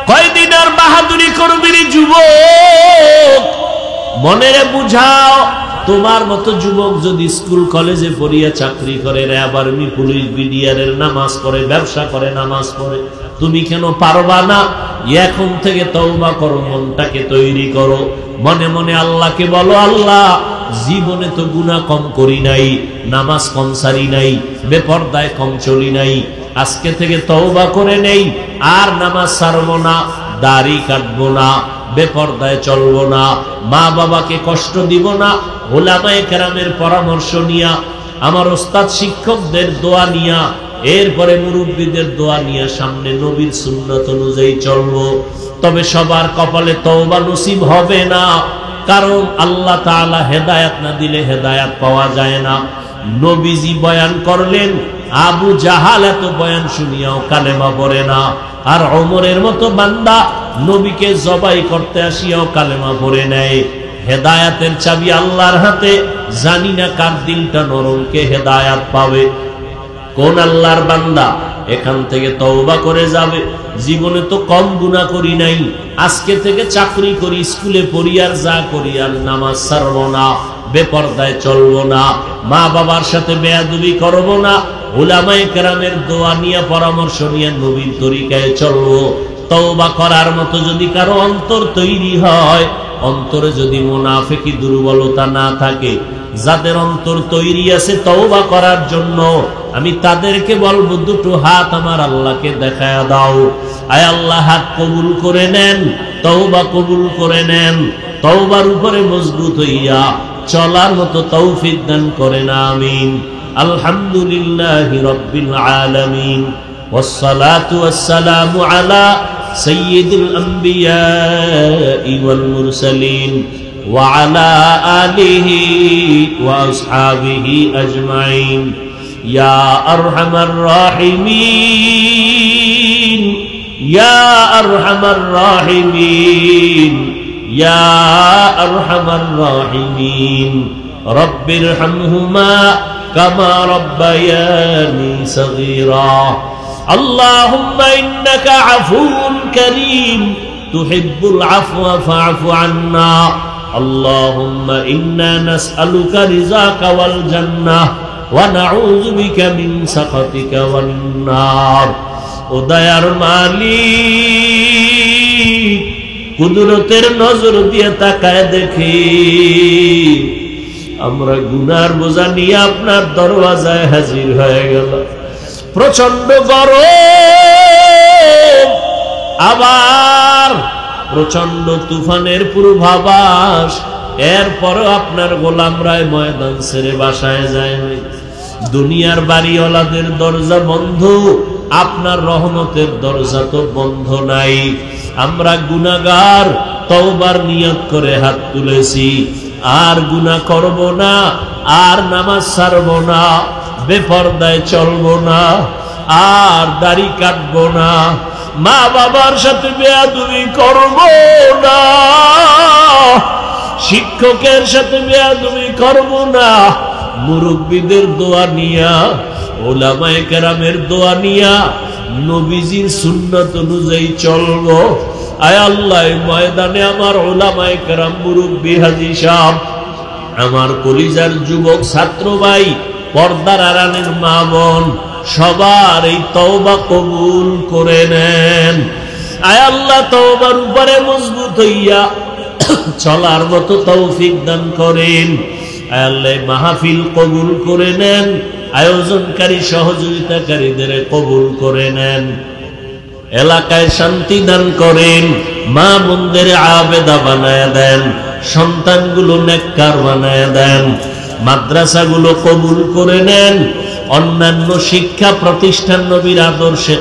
কয়দিন আর বাহাদুরি করবি রে যুবক? মনেরে বুঝাও, তোমার মতো যুবক যদি স্কুল কলেজে পড়িয়া চাকরি করে, র্যাব আর্মি পুলিশ বিডিআরের নামাজ পড়ে, ব্যবসা করে, নামাজ পড়ে, তুমি কেন পারবা না? এখন থেকে তওবা করো, মনটাকে তৈরি করো, মনে মনে আল্লাহকে বলো, আল্লাহ জীবনে তো গুনাহ কম করি নাই, নামাজ কম সারি নাই, বেপরদায় কম চলি নাই, আজকে থেকে তওবা করে নেই, আর নামাজ ছাড়বো না, দাড়ি কাটবো না, বেপরদায় চলবো না, মা বাবাকে কষ্ট দিব না, উলামায়ে কেরামের পরামর্শ নিয়া, আমার ওস্তাদ শিক্ষকদের দোয়া নিয়া, এরপরে মুরব্বীদের দোয়া নিয়া সামনে নবীর সুন্নাত অনুযায়ী চলবো। তবে সবার কপালে তওবা নসিব হবে না, কারণ আল্লাহ তাআলা হেদায়েত না দিলে হেদায়েত পাওয়া যায় না। নবীজি বয়ান করলেন, আবু জাহাল এত বয়ান শুনিয়াও কালেমা পড়ে না, আর ওমরের মতো বান্দা নবীকে জবাই করতে আসিয়াও কালেমা পড়ে নেয়। হেদায়াতের চাবি আল্লাহর হাতে, জানি না কার দিলটা নরম, কে হেদায়াত পাবে, কোন আল্লাহর বান্দা এখান থেকে তওবা করে যাবে। জীবনে তো কম গুনাহ করি নাই, আজকে থেকে চাকরি করি, স্কুলে পড়ি, আর যা করি, আর নামাজ ছাড়বো না, বেপরদায় চলবো না, মা বাবার সাথে বেয়াদবি করবো না, উলামায়ে কেরামের দোয়া নিয়ে, পরামর্শ নিয়ে নবীর তরিকায় চলবো। তওবা করার মতো যদি কারো অন্তর তৈরি হয়, অন্তরে যদি মুনাফিকি দুর্বলতা না থাকে, যাদের অন্তর তৈরি আছে তওবা করার জন্য, আমি তাদেরকে বলবো, দুটো হাত আমার আল্লাহকে দেখায়া দাও। আয় আল্লাহ, হাত কবুল করে নেন, তওবা কবুল করে নেন, তওবার উপরে মজবুত হইয়া চলার মতো তৌফিক দান করেন, আমিন। আলহামদুলিল্লাহি রাব্বিল আলামিন, ওয়াসসালাতু ওয়াসসালামু আলা সাইয়্যিদিল আম্বিয়াই ওয়াল মুরসালিন ওয়া আলা আলিহি ওয়া আসহাবিহি আজমাইন। ইয়া আরহামার রাহিমিন, ইয়া আরহামার রাহিমিন, ইয়া আরহামার রাহিমিন, রব্বিরহামহুমা কামা রব্বায়ানি সগীরা। اللهم إنك عفو كريم تحب العفو فاعف عنا. اللهم إنا نسألك رضاك والجنة ونعوذ بك من سخطك والنار. উদয়ার মালিক, কুদরতের নজর দিয়ে তাকায় দেখি, আমরা গুনার বোঝা নিয়ে আপনার দরওয়াজায় হাজির হয়ে গেল। প্রচন্ড গরম, আবার প্রচন্ড তুফানের পূর্বাভাস, এরপরও আপনার গোলামরায় ময়দান ছেড়ে বাসায় যায় নাই। দুনিয়ার বাড়িওয়ালাদের দরজা বন্ধ, আপনার রহমতের দরজা তো বন্ধ নাই। আমরা গুনাহগার, তওবার নিয়ত করে হাত তুলেছি, আর গুনাহ করব না, আর নামাজ ছাড়ব না, বেপরদায় চলবো না, আর দাড়ি কাটবো না, মা বাবার সাথে বেয়াদবি করবো না, শিক্ষকের সাথে বেয়াদবি করবো না, মুরব্বীদের দোয়া নিয়া, উলামায়ে কেরামের দোয়া নিয়া, নবীজির সুন্নাত অনুযায়ী চলবো। আয় আল্লাহ, ময়দানে আমার উলামায়ে কেরাম, মুরব্বী, হাজী সাহেব, আমার কলিজার যুবক ছাত্র ভাই, পর্দার আড়ালের মা বোন, সবার এই তওবা কবুল করে নেন। আয় আল্লাহ, তওবার উপরে মজবুত হইয়া চলার মতো তৌফিক দান করেন। আয় আল্লাহ, মাহফিল কবুল করে নেন, আয়োজনকারী সহযোগিতাকারীদের কবুল করে নেন, এলাকায় শান্তি দান করেন, মা বোনদের আবেদা বানায় দেন, সন্তানগুলো নেককার বানায় দেন, মাদ্রাসাগুলো কবুল করে নেন, অন্যান্য শিক্ষা প্রতিষ্ঠান নবীর আদর্শে